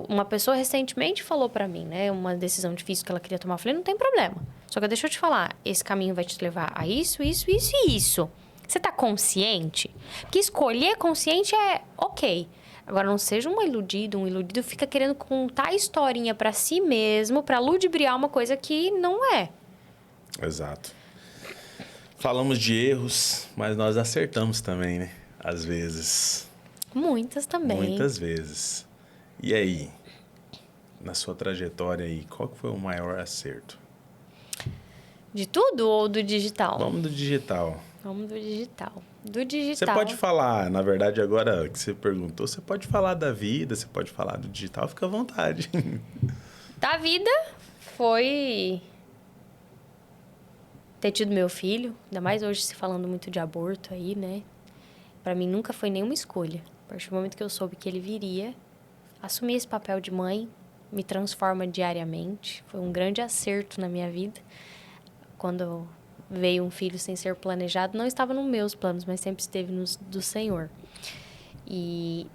S2: Uma pessoa recentemente falou pra mim, né? Uma decisão difícil que ela queria tomar. Eu falei, não tem problema. Só que deixa eu te falar. Esse caminho vai te levar a isso, isso, isso e isso. Você tá consciente? Porque escolher consciente é ok. Agora, não seja um iludido fica querendo contar a historinha pra si mesmo, pra ludibriar uma coisa que não é.
S1: Exato. Falamos de erros, mas nós acertamos também, né? Às vezes.
S2: Muitas também.
S1: Muitas vezes. E aí, na sua trajetória aí, qual que foi o maior acerto?
S2: De tudo ou do digital?
S1: Vamos do digital.
S2: Vamos do digital. Do digital.
S1: Você pode falar, na verdade, agora que você perguntou, você pode falar da vida, você pode falar do digital, fica à vontade.
S2: Da vida foi ter tido meu filho, ainda mais hoje se falando muito de aborto aí, né? Pra mim nunca foi nenhuma escolha. A partir do momento que eu soube que ele viria, assumir esse papel de mãe me transforma diariamente. Foi um grande acerto na minha vida. Quando veio um filho sem ser planejado, não estava nos meus planos, mas sempre esteve nos do Senhor. E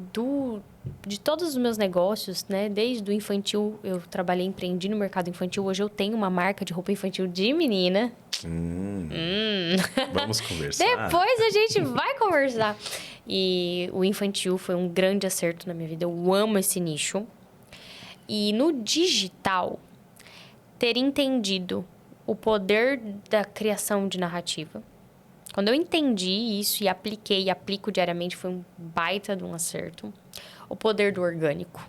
S2: de todos os meus negócios, né, desde o infantil, eu trabalhei, empreendi no mercado infantil. Hoje eu tenho uma marca de roupa infantil de menina.
S1: Vamos conversar.
S2: Depois a gente vai conversar. E o infantil foi um grande acerto na minha vida. Eu amo esse nicho. E no digital, ter entendido o poder da criação de narrativa. Quando eu entendi isso e apliquei e aplico diariamente, foi um baita de um acerto. O poder do orgânico.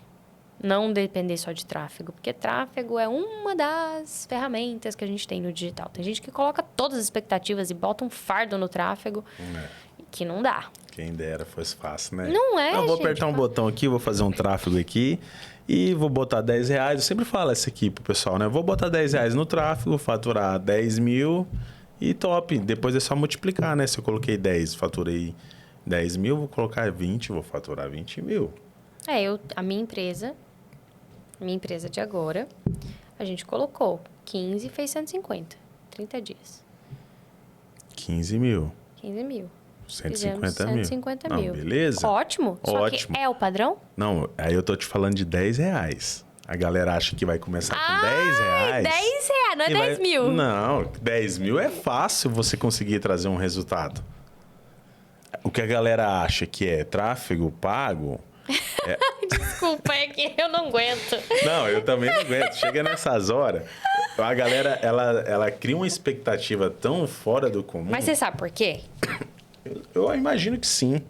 S2: Não depender só de tráfego, porque tráfego é uma das ferramentas que a gente tem no digital. Tem gente que coloca todas as expectativas e bota um fardo no tráfego que não dá.
S1: Quem dera fosse fácil, né?
S2: Não é,
S1: Eu vou
S2: gente,
S1: apertar um botão aqui, vou fazer um tráfego aqui e vou botar R$10. Eu sempre falo isso aqui pro pessoal, né? Vou botar R$10 no tráfego, faturar 10 mil e top. Depois é só multiplicar, né? Se eu coloquei 10, faturei 10 mil, vou colocar 20, vou faturar 20 mil.
S2: A minha empresa de agora, a gente colocou 15 e fez 150, 30 dias.
S1: 15 mil.
S2: 15 mil.
S1: 150 mil.
S2: 150
S1: Não,
S2: mil.
S1: beleza?
S2: Ótimo.
S1: Ótimo.
S2: Só que é o padrão?
S1: Não, aí eu tô te falando de R$10. A galera acha que vai começar com R$10.
S2: 10 reais, não é 10 mil.
S1: Não, 10 mil é fácil você conseguir trazer um resultado. O que a galera acha que é tráfego pago...
S2: Desculpa, é que eu não aguento.
S1: Não, eu também não aguento. Chega nessas horas, a galera, ela cria uma expectativa tão fora do comum.
S2: Mas você sabe por quê?
S1: Eu imagino que sim.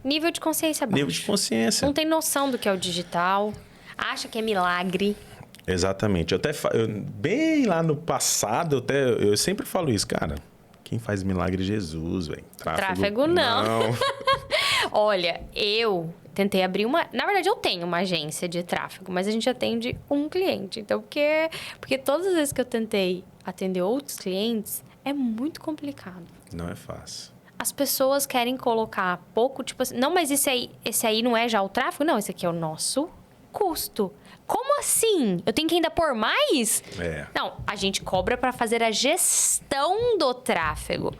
S2: Nível de consciência baixo.
S1: Nível de consciência.
S2: Não tem noção do que é o digital. Acha que é milagre.
S1: Exatamente. Bem lá no passado, eu sempre falo isso, cara. Quem faz milagre é Jesus, velho.
S2: Tráfego não. Olha, eu tentei abrir uma... Na verdade, eu tenho uma agência de tráfego, mas a gente atende um cliente. Então, porque todas as vezes que eu tentei atender outros clientes, é muito complicado.
S1: Não é fácil.
S2: As pessoas querem colocar pouco, tipo assim... Não, mas esse aí não é já o tráfego? Não, esse aqui é o nosso custo. Como assim? Eu tenho que ainda pôr mais? Não, a gente cobra para fazer a gestão do tráfego.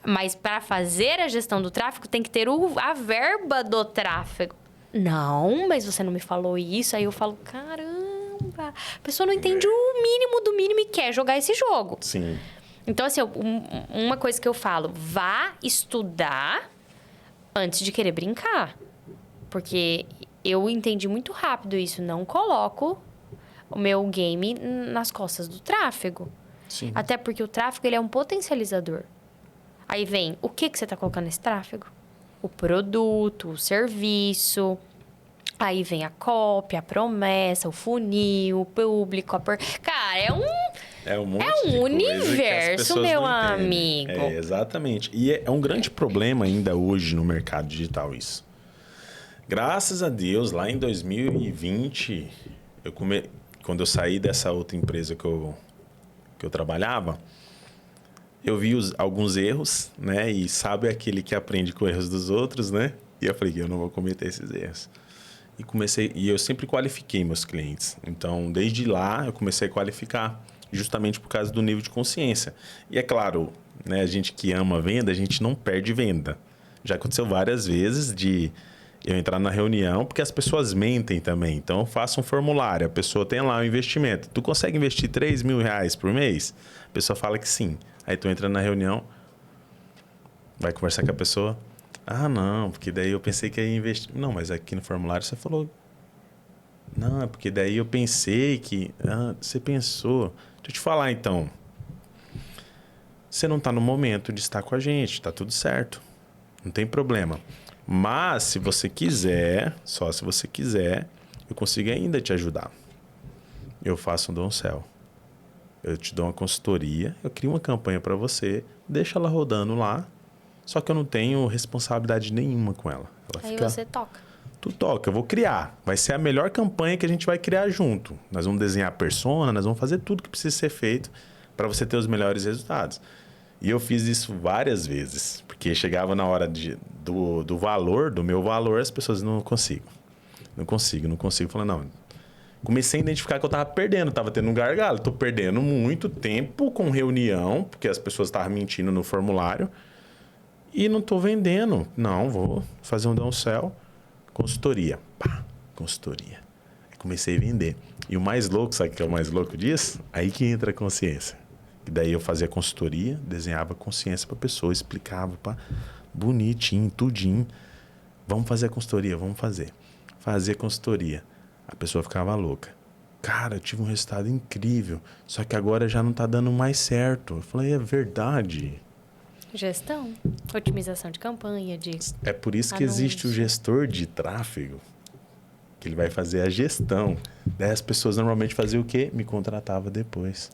S2: Mas para fazer a gestão do tráfego, tem que ter a verba do tráfego. Não, mas você não me falou isso. Aí eu falo, caramba, a pessoa não entende o mínimo do mínimo e quer jogar esse jogo.
S1: Sim.
S2: Então, assim, uma coisa que eu falo, vá estudar antes de querer brincar. Porque eu entendi muito rápido isso. Não coloco o meu game nas costas do tráfego.
S1: Sim.
S2: Até porque o tráfego ele é um potencializador. Aí vem, o que você está colocando nesse tráfego? O produto, o serviço. Aí vem a cópia, a promessa, o funil, o público. Cara,
S1: é um monte
S2: é um
S1: de
S2: universo,
S1: coisa que as pessoas
S2: meu
S1: não entendem.
S2: amigo.
S1: Exatamente. E é um grande problema ainda hoje no mercado digital isso. Graças a Deus, lá em 2020, quando eu saí dessa outra empresa que eu trabalhava, eu vi alguns erros, né? E sabe aquele que aprende com erros dos outros, né? E eu falei que eu não vou cometer esses erros. E eu sempre qualifiquei meus clientes. Então, desde lá, eu comecei a qualificar, justamente por causa do nível de consciência. E é claro, né, a gente que ama venda, a gente não perde venda. Já aconteceu várias vezes de eu entrar na reunião, porque as pessoas mentem também. Então, eu faço um formulário, a pessoa tem lá um investimento. Tu consegue investir R$3.000 por mês? A pessoa fala que sim. Aí tu entra na reunião, vai conversar com a pessoa. Ah, não, porque daí eu pensei que ia investir. Não, mas aqui no formulário você falou. Não, é porque daí eu pensei que. Ah, você pensou. Deixa eu te falar então. Você não está no momento de estar com a gente, tá tudo certo. Não tem problema. Mas se você quiser, só se você quiser, eu consigo ainda te ajudar. Eu faço um downsell. Eu te dou uma consultoria, eu crio uma campanha para você, deixa ela rodando lá. Só que eu não tenho responsabilidade nenhuma com ela.
S2: Aí você toca.
S1: Tu toca, eu vou criar. Vai ser a melhor campanha que a gente vai criar junto. Nós vamos desenhar a persona, nós vamos fazer tudo que precisa ser feito para você ter os melhores resultados. E eu fiz isso várias vezes. Porque chegava na hora do valor, do meu valor, as pessoas não consigo. Não consigo. Falando, não. Comecei a identificar que eu tava perdendo, tava tendo um gargalo. Tô perdendo muito tempo com reunião, porque as pessoas estavam mentindo no formulário. E não estou vendendo. Não, vou fazer um downsell. Consultoria. Pá, consultoria. Aí comecei a vender. E o mais louco, sabe o que é o mais louco disso? Aí que entra a consciência. E daí eu fazia consultoria, desenhava consciência para a pessoa, explicava, pá, bonitinho, tudinho. Vamos fazer a consultoria, vamos fazer. Fazia consultoria. A pessoa ficava louca. Cara, eu tive um resultado incrível. Só que agora já não está dando mais certo. Eu falei, é verdade.
S2: Gestão, otimização de campanha, de
S1: É por isso que
S2: anúncio.
S1: existe o gestor de tráfego, que ele vai fazer a gestão. Daí as pessoas normalmente faziam o quê? Me contratava depois.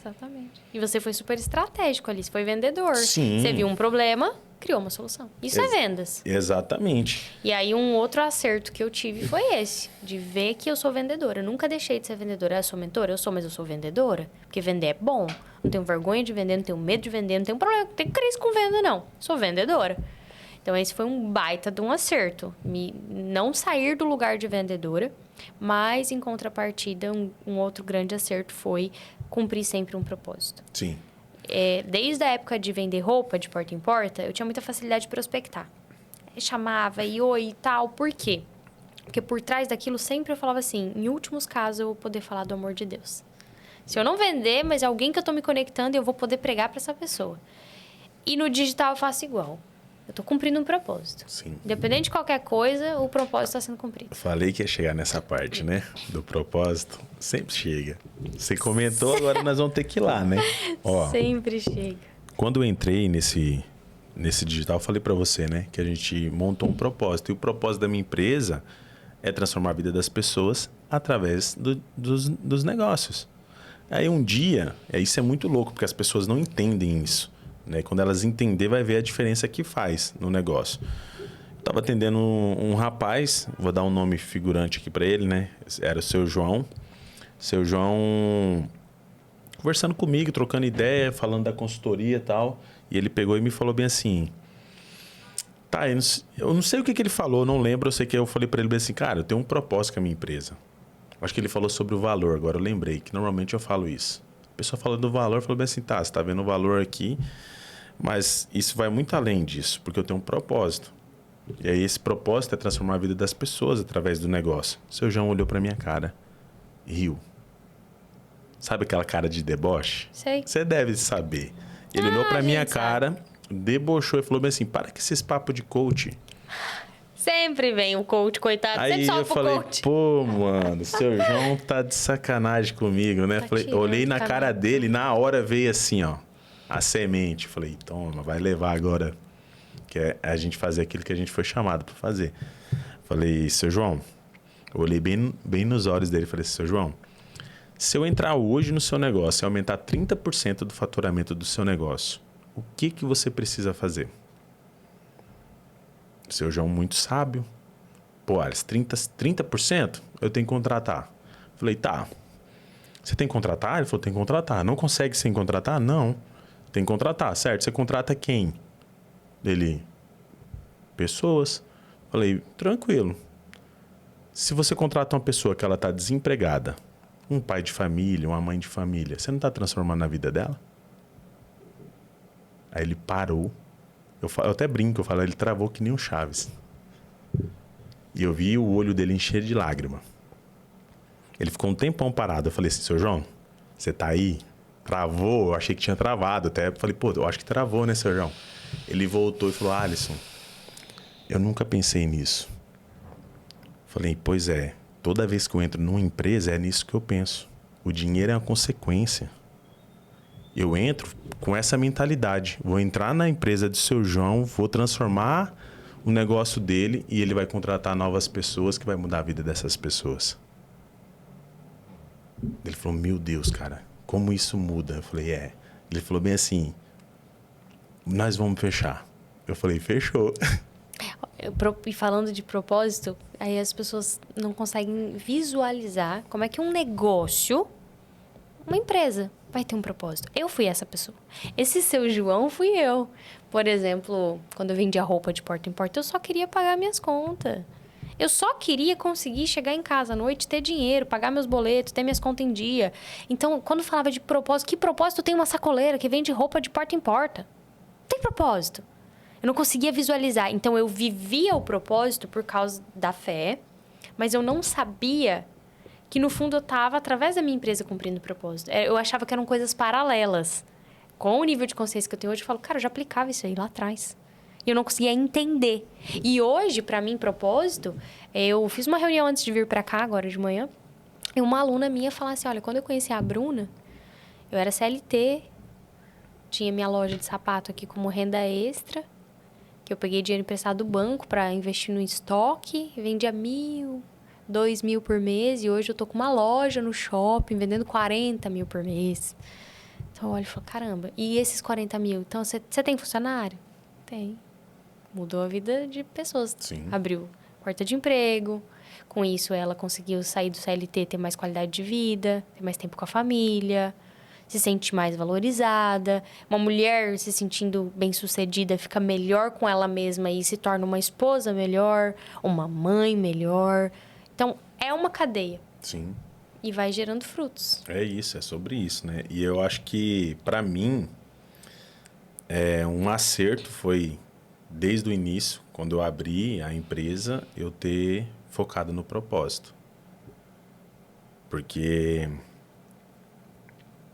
S2: Exatamente. E você foi super estratégico ali, você foi vendedor.
S1: Sim.
S2: Você viu um problema, criou uma solução. Isso é vendas.
S1: Exatamente.
S2: E aí um outro acerto que eu tive foi esse, de ver que eu sou vendedora. Eu nunca deixei de ser vendedora. Eu sou mentora? Eu sou, mas eu sou vendedora. Porque vender é bom. Não tenho vergonha de vender, não tenho medo de vender, não tenho problema, não tenho crise com venda, não. Sou vendedora. Então, esse foi um baita de um acerto. Não sair do lugar de vendedora, mas, em contrapartida, um outro grande acerto foi cumprir sempre um propósito.
S1: Sim.
S2: Desde a época de vender roupa de porta em porta, eu tinha muita facilidade de prospectar. Eu chamava e oi e tal. Por quê? Porque por trás daquilo sempre eu falava assim, em últimos casos eu vou poder falar do amor de Deus. Se eu não vender, mas alguém que eu tô me conectando, eu vou poder pregar para essa pessoa. E no digital eu faço igual. Eu tô cumprindo um propósito.
S1: Sim.
S2: Independente de qualquer coisa, o propósito está sendo cumprido.
S1: Falei que ia chegar nessa parte, né? Do propósito. Sempre chega. Você comentou, agora nós vamos ter que ir lá, né? Ó,
S2: Sempre chega.
S1: quando eu entrei nesse digital, eu falei para você, né? Que a gente montou um propósito. E o propósito da minha empresa é transformar a vida das pessoas através dos negócios. Aí um dia, isso é muito louco, porque as pessoas não entendem isso. Né? Quando elas entenderem, vai ver a diferença que faz no negócio. Estava atendendo um rapaz, vou dar um nome figurante aqui para ele, né? Era o seu João. Seu João conversando comigo, trocando ideia, falando da consultoria e tal. E ele pegou e me falou bem assim... Tá, eu não sei o que ele falou, não lembro. Eu sei que eu falei para ele bem assim, cara, eu tenho um propósito com a minha empresa. Acho que ele falou sobre o valor, agora eu lembrei, que normalmente eu falo isso. A pessoa fala do valor, falou bem assim, tá, você tá vendo o valor aqui, mas isso vai muito além disso, porque eu tenho um propósito. E aí esse propósito é transformar a vida das pessoas através do negócio. O seu João olhou pra minha cara, riu. Sabe aquela cara de deboche?
S2: Sei.
S1: Você deve saber. Ele olhou pra minha cara, debochou e falou bem assim, para com esses papos de coach.
S2: Sempre vem o coach, coitado.
S1: Aí
S2: sempre
S1: eu
S2: sofre o
S1: falei,
S2: coach.
S1: pô, mano, o seu João tá de sacanagem comigo, né?
S2: Tá
S1: Falei,
S2: tirando
S1: olhei na
S2: cabelo.
S1: cara dele, na hora veio assim, ó, a semente. Falei, toma, vai levar agora, que é a gente fazer aquilo que a gente foi chamado pra fazer. Falei, seu João, eu olhei bem nos olhos dele e falei, seu João, se eu entrar hoje no seu negócio e aumentar 30% do faturamento do seu negócio, o que você precisa fazer? Seu João muito sábio. Pô, Alice, 30% eu tenho que contratar. Falei, tá. Você tem que contratar? Ele falou, tem que contratar. Não consegue sem contratar? Não. Tem que contratar, certo? Você contrata quem? Ele, pessoas. Falei, tranquilo. Se você contrata uma pessoa que ela tá desempregada, um pai de família, uma mãe de família, você não tá transformando a vida dela? Aí ele parou. Eu até brinco, eu falo, ele travou que nem o Chaves. E eu vi o olho dele encher de lágrima. Ele ficou um tempão parado. Eu falei assim, seu João, você tá aí? Travou? Eu achei que tinha travado. Até falei, pô, eu acho que travou, né, seu João? Ele voltou e falou, Alisson, eu nunca pensei nisso. Falei, pois é, toda vez que eu entro numa empresa é nisso que eu penso. O dinheiro é uma consequência. Eu entro com essa mentalidade. Vou entrar na empresa do seu João, vou transformar o negócio dele e ele vai contratar novas pessoas que vai mudar a vida dessas pessoas. Ele falou, meu Deus, cara, como isso muda? Eu falei, é. Ele falou bem assim, nós vamos fechar. Eu falei, fechou.
S2: E falando de propósito, aí as pessoas não conseguem visualizar como é que um negócio, uma empresa, vai ter um propósito. Eu fui essa pessoa. Esse seu João fui eu. Por exemplo, quando eu vendia roupa de porta em porta, eu só queria pagar minhas contas. Eu só queria conseguir chegar em casa à noite, ter dinheiro, pagar meus boletos, ter minhas contas em dia. Então, quando falava de propósito, que propósito tem uma sacoleira que vende roupa de porta em porta? Não tem propósito. Eu não conseguia visualizar. Então, eu vivia o propósito por causa da fé, mas eu não sabia que, no fundo, eu estava, através da minha empresa, cumprindo o propósito. Eu achava que eram coisas paralelas. Com o nível de consciência que eu tenho hoje, eu falo, cara, eu já aplicava isso aí lá atrás. E eu não conseguia entender. E hoje, para mim, propósito, eu fiz uma reunião antes de vir para cá, agora de manhã, e uma aluna minha falou assim, olha, quando eu conheci a Bruna, eu era CLT, tinha minha loja de sapato aqui como renda extra, que eu peguei dinheiro emprestado do banco para investir no estoque, vendia 1.000, 2.000 por mês, e hoje eu tô com uma loja no shopping, vendendo 40 mil por mês. Então, olha, eu falo, caramba, e esses 40 mil? Então, você tem funcionário? Tem. Mudou a vida de pessoas.
S1: Sim.
S2: Abriu porta de emprego. Com isso, ela conseguiu sair do CLT, ter mais qualidade de vida, ter mais tempo com a família, se sente mais valorizada. Uma mulher se sentindo bem-sucedida fica melhor com ela mesma e se torna uma esposa melhor, uma mãe melhor. Então, é uma cadeia.
S1: Sim.
S2: E vai gerando frutos.
S1: É isso, é sobre isso, né? E eu acho que, para mim, um acerto foi, desde o início, quando eu abri a empresa, eu ter focado no propósito. Porque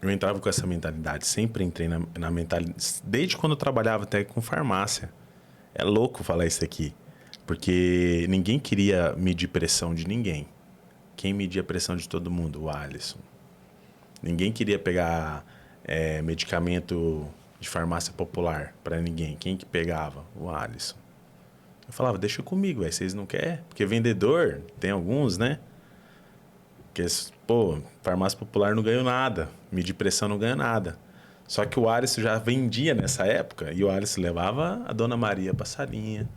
S1: eu entrava com essa mentalidade, sempre entrei na mentalidade, desde quando eu trabalhava até com farmácia. É louco falar isso aqui, porque ninguém queria medir pressão de ninguém. Quem media a pressão de todo mundo? O Alisson. Ninguém queria pegar medicamento de farmácia popular para ninguém. Quem que pegava? O Alisson. Eu falava, deixa comigo, véio, vocês não querem? Porque vendedor, tem alguns, né? Que, pô, farmácia popular não ganhou nada. Medir pressão não ganha nada. Só que o Alisson já vendia nessa época e o Alisson levava a Dona Maria para a salinha,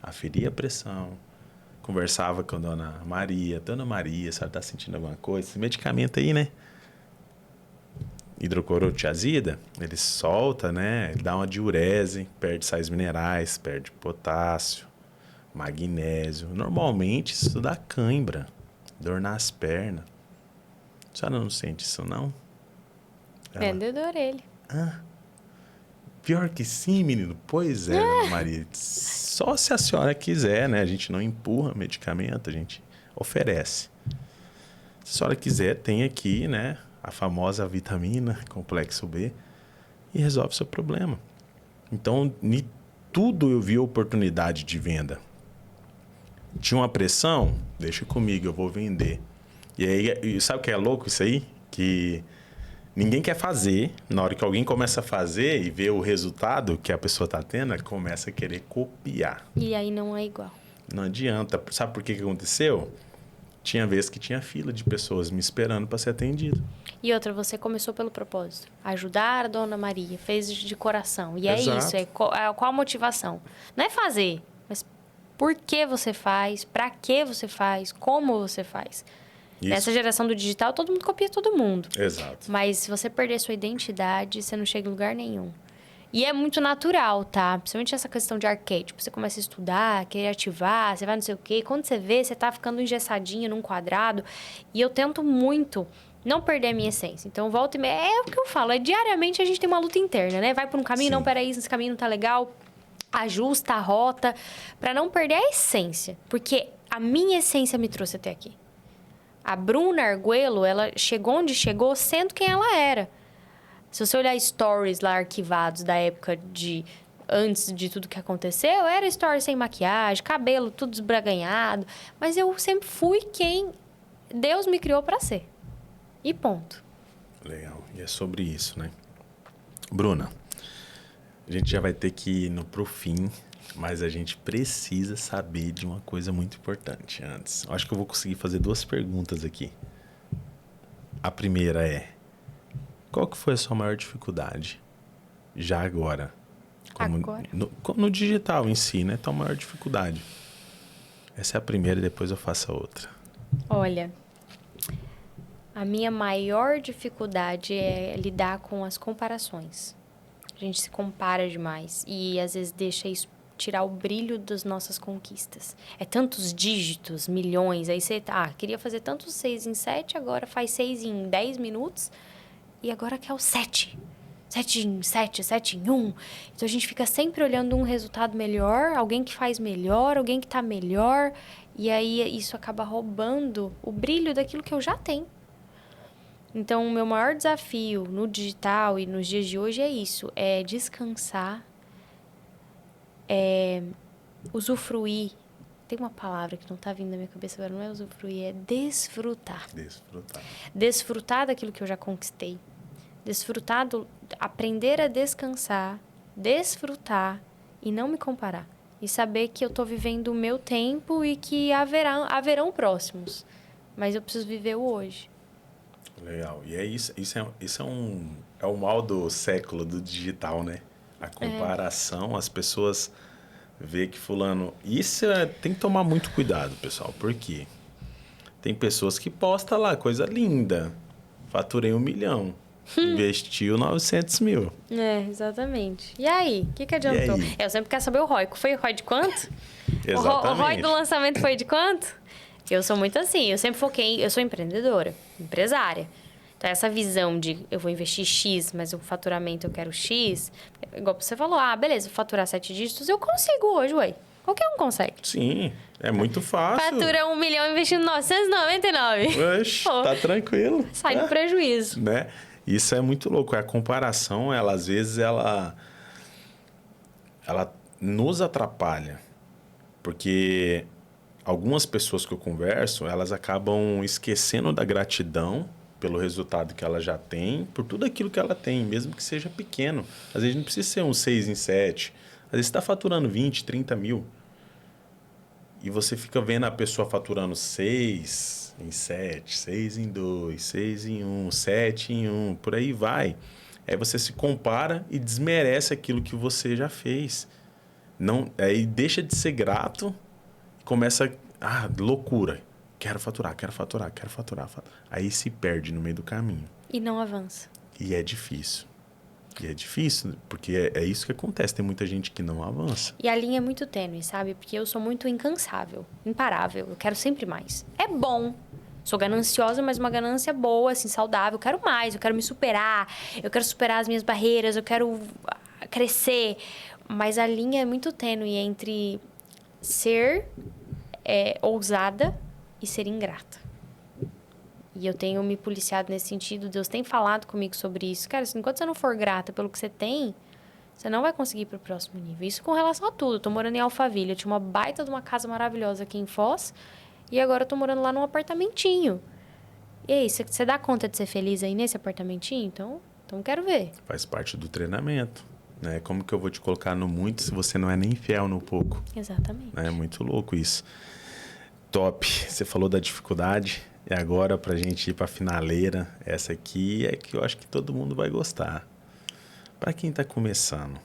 S1: aferia a pressão, conversava com a Dona Maria. Dona Maria, a senhora tá sentindo alguma coisa? Esse medicamento aí, né? Hidroclorotiazida, ele solta, né? Ele dá uma diurese, perde sais minerais, perde potássio, magnésio. Normalmente isso dá cãibra, dor nas pernas. A senhora não sente isso, não?
S2: Vendedor ele.
S1: Ah, pior que sim, menino. Pois é, Dona Maria. Só se a senhora quiser, né? A gente não empurra medicamento, a gente oferece. Se a senhora quiser, tem aqui, né? A famosa vitamina, complexo B, e resolve o seu problema. Então, em tudo eu vi oportunidade de venda. Tinha uma pressão? Deixa comigo, eu vou vender. E aí, sabe o que é louco isso aí? Que ninguém quer fazer. Na hora que alguém começa a fazer e vê o resultado que a pessoa está tendo, ela começa a querer copiar.
S2: E aí não é igual.
S1: Não adianta. Sabe por que aconteceu? Tinha vez que tinha fila de pessoas me esperando para ser atendido.
S2: E outra, você começou pelo propósito. Ajudar a Dona Maria. Fez de coração. E é
S1: Exato.
S2: isso. Qual a motivação? Não é fazer, mas por que você faz, para que você faz, como você faz.
S1: Isso.
S2: Nessa geração do digital, todo mundo copia todo mundo.
S1: Exato.
S2: Mas se você perder sua identidade, você não chega em lugar nenhum. E é muito natural, tá? Principalmente essa questão de arquétipo. Você começa a estudar, querer ativar, você vai não sei o quê. Quando você vê, você tá ficando engessadinho num quadrado. E eu tento muito não perder a minha essência. Então, volta e meia... É o que eu falo. Diariamente, a gente tem uma luta interna, né? Vai por um caminho,
S1: Sim.
S2: não, peraí, esse caminho não tá legal. Ajusta a rota. Pra não perder a essência. Porque a minha essência me trouxe até aqui. A Bruna Arguello, ela chegou onde chegou sendo quem ela era. Se você olhar stories lá arquivados da época de... Antes de tudo que aconteceu, era stories sem maquiagem, cabelo tudo esbraganhado. Mas eu sempre fui quem Deus me criou pra ser. E ponto.
S1: Legal. E é sobre isso, né? Bruna, a gente já vai ter que ir pro fim, mas a gente precisa saber de uma coisa muito importante antes. Eu acho que eu vou conseguir fazer 2 perguntas aqui. A primeira é: qual que foi a sua maior dificuldade? Já agora.
S2: Agora?
S1: No digital em si, né? Tua maior dificuldade. Essa é a primeira e depois eu faço a outra.
S2: Olha, a minha maior dificuldade é lidar com as comparações. A gente se compara demais e às vezes deixa isso tirar o brilho das nossas conquistas. É tantos dígitos, milhões, aí você... queria fazer tantos 6 em 7, agora faz 6 em 10 minutos e agora quer o 7. 7 em 7, 7 em 1. Então, a gente fica sempre olhando um resultado melhor, alguém que faz melhor, alguém que tá melhor. E aí, isso acaba roubando o brilho daquilo que eu já tenho. Então, o meu maior desafio no digital e nos dias de hoje é isso. É descansar, usufruir. Tem uma palavra que não tá vindo na minha cabeça agora, não é usufruir, é desfrutar.
S1: Desfrutar.
S2: Desfrutar daquilo que eu já conquistei. Desfrutar, aprender a descansar, desfrutar e não me comparar. E saber que eu tô vivendo o meu tempo e que haverão próximos. Mas eu preciso viver o hoje.
S1: Legal. E é isso é o mal do século do digital, né? A comparação, as pessoas vê que fulano... tem que tomar muito cuidado, pessoal. Por quê? Tem pessoas que postam lá, coisa linda. Faturei 1 milhão. Investiu 900 mil.
S2: Exatamente. E aí? O que adiantou? Eu sempre quero saber o ROI. Foi o ROI de quanto?
S1: Exatamente.
S2: O ROI do lançamento foi de quanto? Eu sou muito assim. Eu sempre foquei... Eu sou empreendedora, empresária. Então, essa visão de eu vou investir X, mas o faturamento eu quero X... Igual você falou, beleza, faturar 7 dígitos, eu consigo hoje, ué. Qualquer um consegue.
S1: Sim, é muito fácil.
S2: Fatura 1 milhão investindo 999.
S1: Oxe, tá tranquilo.
S2: Sai no prejuízo.
S1: Né? Isso é muito louco. A comparação, ela às vezes, ela nos atrapalha. Porque algumas pessoas que eu converso, elas acabam esquecendo da gratidão pelo resultado que ela já tem, por tudo aquilo que ela tem, mesmo que seja pequeno. Às vezes não precisa ser um 6 em 7. Às vezes você está faturando 20, 30 mil. E você fica vendo a pessoa faturando 6 em 7, 6 em 2, 6 em 1, 7 em 1, por aí vai. Aí você se compara e desmerece aquilo que você já fez. Aí deixa de ser grato e começa... loucura. Quero faturar. Aí se perde no meio do caminho.
S2: E não avança.
S1: E é difícil. Porque é isso que acontece. Tem muita gente que não avança.
S2: E a linha é muito tênue, sabe? Porque eu sou muito incansável, imparável. Eu quero sempre mais. É bom. Sou gananciosa, mas uma ganância boa, assim, saudável. Eu quero mais, eu quero me superar. Eu quero superar as minhas barreiras, eu quero crescer. Mas a linha é muito tênue entre ser ousada e ser ingrata. E eu tenho me policiado nesse sentido. Deus tem falado comigo sobre isso. Cara, assim, enquanto você não for grata pelo que você tem, você não vai conseguir ir pro próximo nível. Isso com relação a tudo. Eu tô morando em Alphaville. Eu tinha uma baita de uma casa maravilhosa aqui em Foz. E agora eu tô morando lá num apartamentinho. E aí, você dá conta de ser feliz aí nesse apartamentinho? Então quero ver.
S1: Faz parte do treinamento. Né? Como que eu vou te colocar no muito se você não é nem fiel no pouco?
S2: Exatamente.
S1: É muito louco isso. Top. Você falou da dificuldade. E agora, pra gente ir pra finaleira, essa aqui é que eu acho que todo mundo vai gostar. Pra quem tá começando,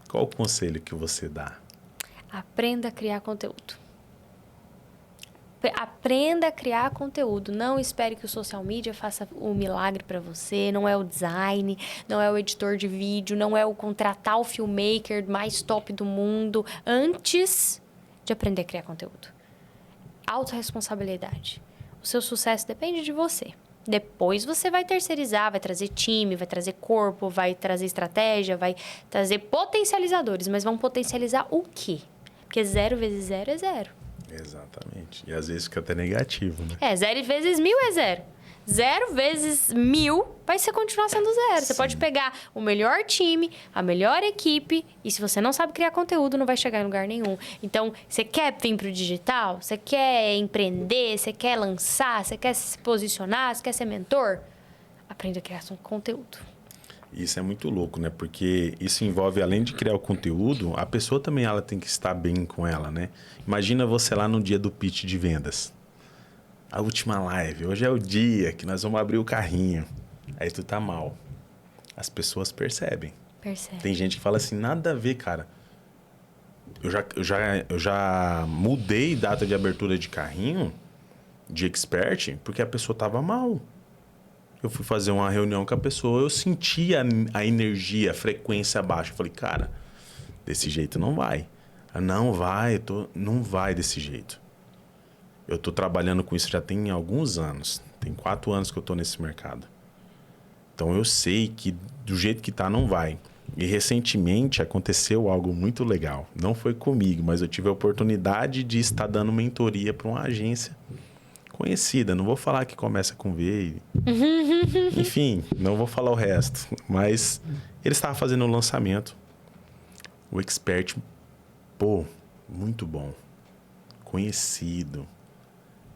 S1: qual o conselho que você dá?
S2: Aprenda a criar conteúdo. Aprenda a criar conteúdo. Não espere que o social media faça o milagre para você. Não é o design, não é o editor de vídeo, não é o contratar o filmmaker mais top do mundo antes de aprender a criar conteúdo. Autorresponsabilidade. O seu sucesso depende de você. Depois você vai terceirizar, vai trazer time, vai trazer corpo, vai trazer estratégia, vai trazer potencializadores. Mas vão potencializar o quê? Porque 0 vezes 0 é 0.
S1: Exatamente. E às vezes fica até negativo, né?
S2: 0 vezes 1000 é 0. 0 vezes 1000 vai ser continuar sendo 0. Você pode pegar o melhor time, a melhor equipe, e se você não sabe criar conteúdo, não vai chegar em lugar nenhum. Então, você quer vir para o digital? Você quer empreender? Você quer lançar? Você quer se posicionar? Você quer ser mentor? Aprenda a criar um conteúdo.
S1: Isso é muito louco, né? Porque isso envolve, além de criar o conteúdo, a pessoa também ela tem que estar bem com ela, né? Imagina você lá no dia do pitch de vendas. A última live. Hoje é o dia que nós vamos abrir o carrinho. Aí tu tá mal. As pessoas percebem.
S2: Percebe.
S1: Tem gente que fala assim, nada a ver, cara. Eu já mudei data de abertura de carrinho, de expert, porque a pessoa tava mal. Eu fui fazer uma reunião com a pessoa, eu senti a energia, a frequência baixa. Eu falei, cara, desse jeito não vai. Não vai, não vai desse jeito. Eu tô trabalhando com isso já tem alguns anos. Tem 4 anos que eu tô nesse mercado. Então eu sei que do jeito que tá, não vai. E recentemente aconteceu algo muito legal. Não foi comigo, mas eu tive a oportunidade de estar dando mentoria para uma agência conhecida. Não vou falar que começa com V. Enfim, não vou falar o resto. Mas ele estava fazendo um lançamento. O expert, pô, muito bom. Conhecido.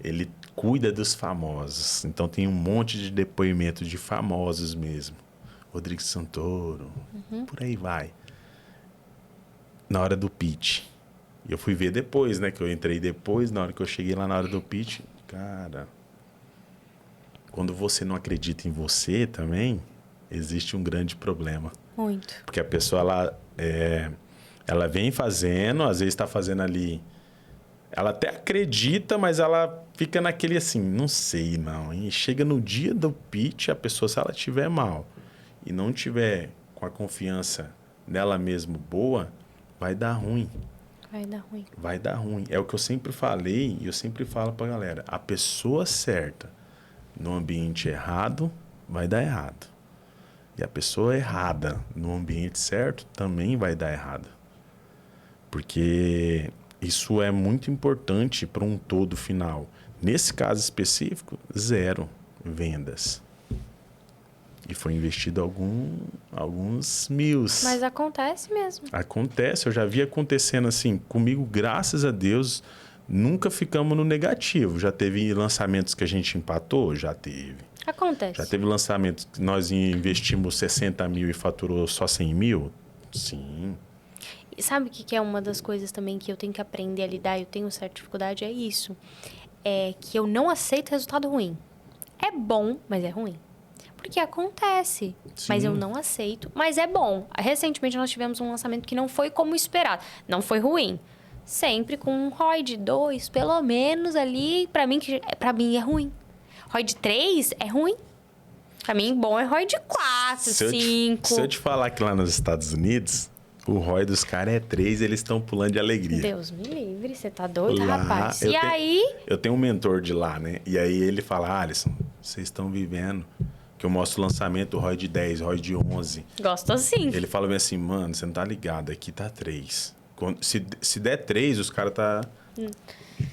S1: Ele cuida dos famosos. Então tem um monte de depoimento de famosos mesmo. Rodrigo Santoro, por aí vai. Na hora do pitch. E eu fui ver depois, né? Que eu entrei depois, na hora que eu cheguei lá na hora do pitch. Cara, quando você não acredita em você também, existe um grande problema.
S2: Muito.
S1: Porque a pessoa, ela vem fazendo, às vezes está fazendo ali... Ela até acredita, mas ela fica naquele assim, não sei não. E chega no dia do pitch, a pessoa, se ela estiver mal e não tiver com a confiança nela mesma boa, vai dar ruim.
S2: Vai dar ruim.
S1: Vai dar ruim. É o que eu sempre falei e eu sempre falo pra galera. A pessoa certa no ambiente errado vai dar errado. E a pessoa errada no ambiente certo também vai dar errado. Porque isso é muito importante para um todo final. Nesse caso específico, 0 vendas. E foi investido alguns mil.
S2: Mas acontece mesmo.
S1: Acontece, eu já vi acontecendo assim. Comigo, graças a Deus, nunca ficamos no negativo. Já teve lançamentos que a gente empatou? Já teve.
S2: Acontece.
S1: Já teve lançamentos que nós investimos 60 mil e faturou só 100 mil? Sim.
S2: E sabe o que é uma das coisas também que eu tenho que aprender a lidar, eu tenho certa dificuldade, é isso. É que eu não aceito resultado ruim. É bom, mas é ruim. Porque acontece. Sim. Mas eu não aceito. Mas é bom. Recentemente nós tivemos um lançamento que não foi como esperado. Não foi ruim. Sempre com um ROI de 2, pelo menos ali, pra mim é ruim. ROI de 3 é ruim. Pra mim, bom é ROI de 4, 5.
S1: Se eu te falar que lá nos Estados Unidos, o ROI dos caras é 3, eles estão pulando de alegria.
S2: Deus me livre, você tá doido,
S1: lá,
S2: rapaz.
S1: Eu tenho um mentor de lá, né? E aí ele fala, Alisson, vocês estão vivendo... Que eu mostro o lançamento, o ROI de 10, ROI de 11.
S2: Gosto assim.
S1: Ele fala bem assim, mano, você não tá ligado, aqui tá 3. Se der 3, os caras tá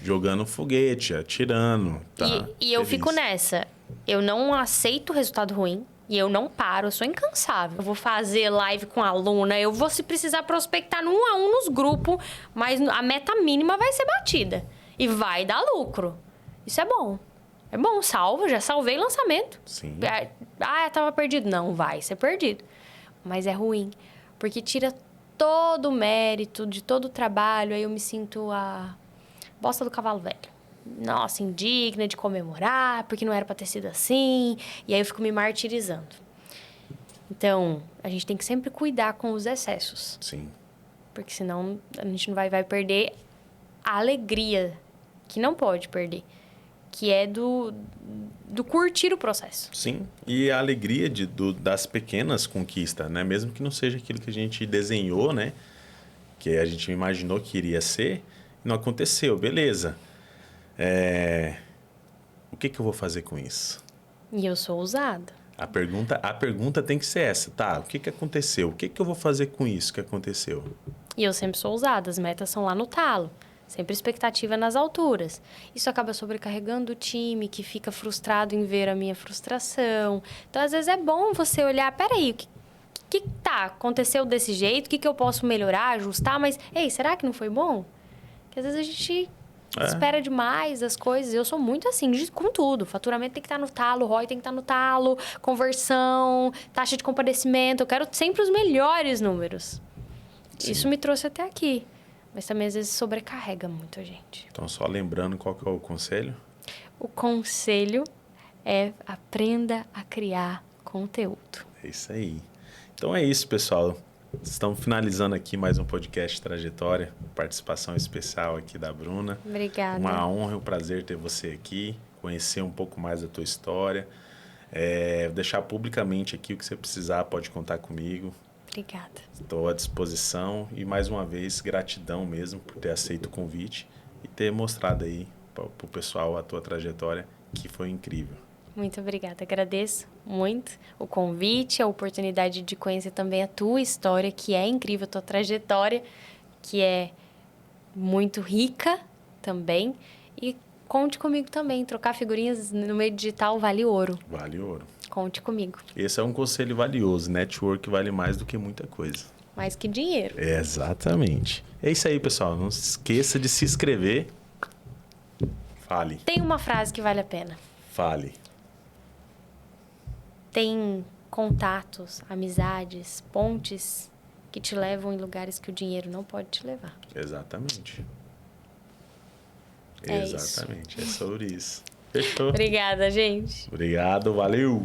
S1: jogando foguete, atirando. Tá
S2: e eu fico nessa. Eu não aceito resultado ruim. E eu não paro, eu sou incansável. Eu vou fazer live com aluna, eu vou se precisar prospectar no 1 a 1 nos grupos, mas a meta mínima vai ser batida. E vai dar lucro. Isso é bom. É bom, já salvei lançamento.
S1: Sim.
S2: Tava perdido. Não, vai ser perdido. Mas é ruim, porque tira todo o mérito de todo o trabalho, aí eu me sinto a bosta do cavalo velho. Nossa, indigna de comemorar, porque não era pra ter sido assim, e aí eu fico me martirizando. Então, a gente tem que sempre cuidar com os excessos.
S1: Sim.
S2: Porque senão a gente não vai perder a alegria, que não pode perder, que é do curtir o processo.
S1: Sim, e a alegria das pequenas conquistas, né? Mesmo que não seja aquilo que a gente desenhou, né? Que a gente imaginou que iria ser, não aconteceu, beleza. O que eu vou fazer com isso?
S2: E eu sou ousada.
S1: A pergunta tem que ser essa, tá? O que aconteceu? O que eu vou fazer com isso que aconteceu?
S2: E eu sempre sou ousada, as metas são lá no talo. Sempre expectativa nas alturas. Isso acaba sobrecarregando o time, que fica frustrado em ver a minha frustração. Então, às vezes, é bom você olhar, peraí, o que aconteceu desse jeito? O que eu posso melhorar, ajustar? Mas, ei, será que não foi bom? Porque às vezes a gente espera demais as coisas. Eu sou muito assim, com tudo. Faturamento tem que estar no talo, ROI tem que estar no talo, conversão, taxa de compadecimento. Eu quero sempre os melhores números. Sim. Isso me trouxe até aqui. Mas também, às vezes, sobrecarrega muito a gente.
S1: Então, só lembrando, qual que é o conselho?
S2: O conselho é aprenda a criar conteúdo.
S1: É isso aí. Então, é isso, pessoal. Estamos finalizando aqui mais um podcast Trajetória. Participação especial aqui da Bruna.
S2: Obrigada.
S1: Uma honra e um prazer ter você aqui. Conhecer um pouco mais da tua história. Deixar publicamente aqui o que você precisar, pode contar comigo.
S2: Obrigada.
S1: Estou à disposição e, mais uma vez, gratidão mesmo por ter aceito o convite e ter mostrado aí para o pessoal a tua trajetória, que foi incrível.
S2: Muito obrigada. Agradeço muito o convite, a oportunidade de conhecer também a tua história, que é incrível, a tua trajetória, que é muito rica também. E conte comigo também. Trocar figurinhas no meio digital vale ouro.
S1: Vale ouro.
S2: Conte comigo.
S1: Esse é um conselho valioso. Network vale mais do que muita coisa.
S2: Mais que dinheiro.
S1: Exatamente. É isso aí, pessoal. Não se esqueça de se inscrever. Fale.
S2: Tem uma frase que vale a pena.
S1: Fale.
S2: Tem contatos, amizades, pontes que te levam em lugares que o dinheiro não pode te levar.
S1: Exatamente.
S2: Exatamente.
S1: É sobre isso. Fechou.
S2: Obrigada, gente.
S1: Obrigado, valeu.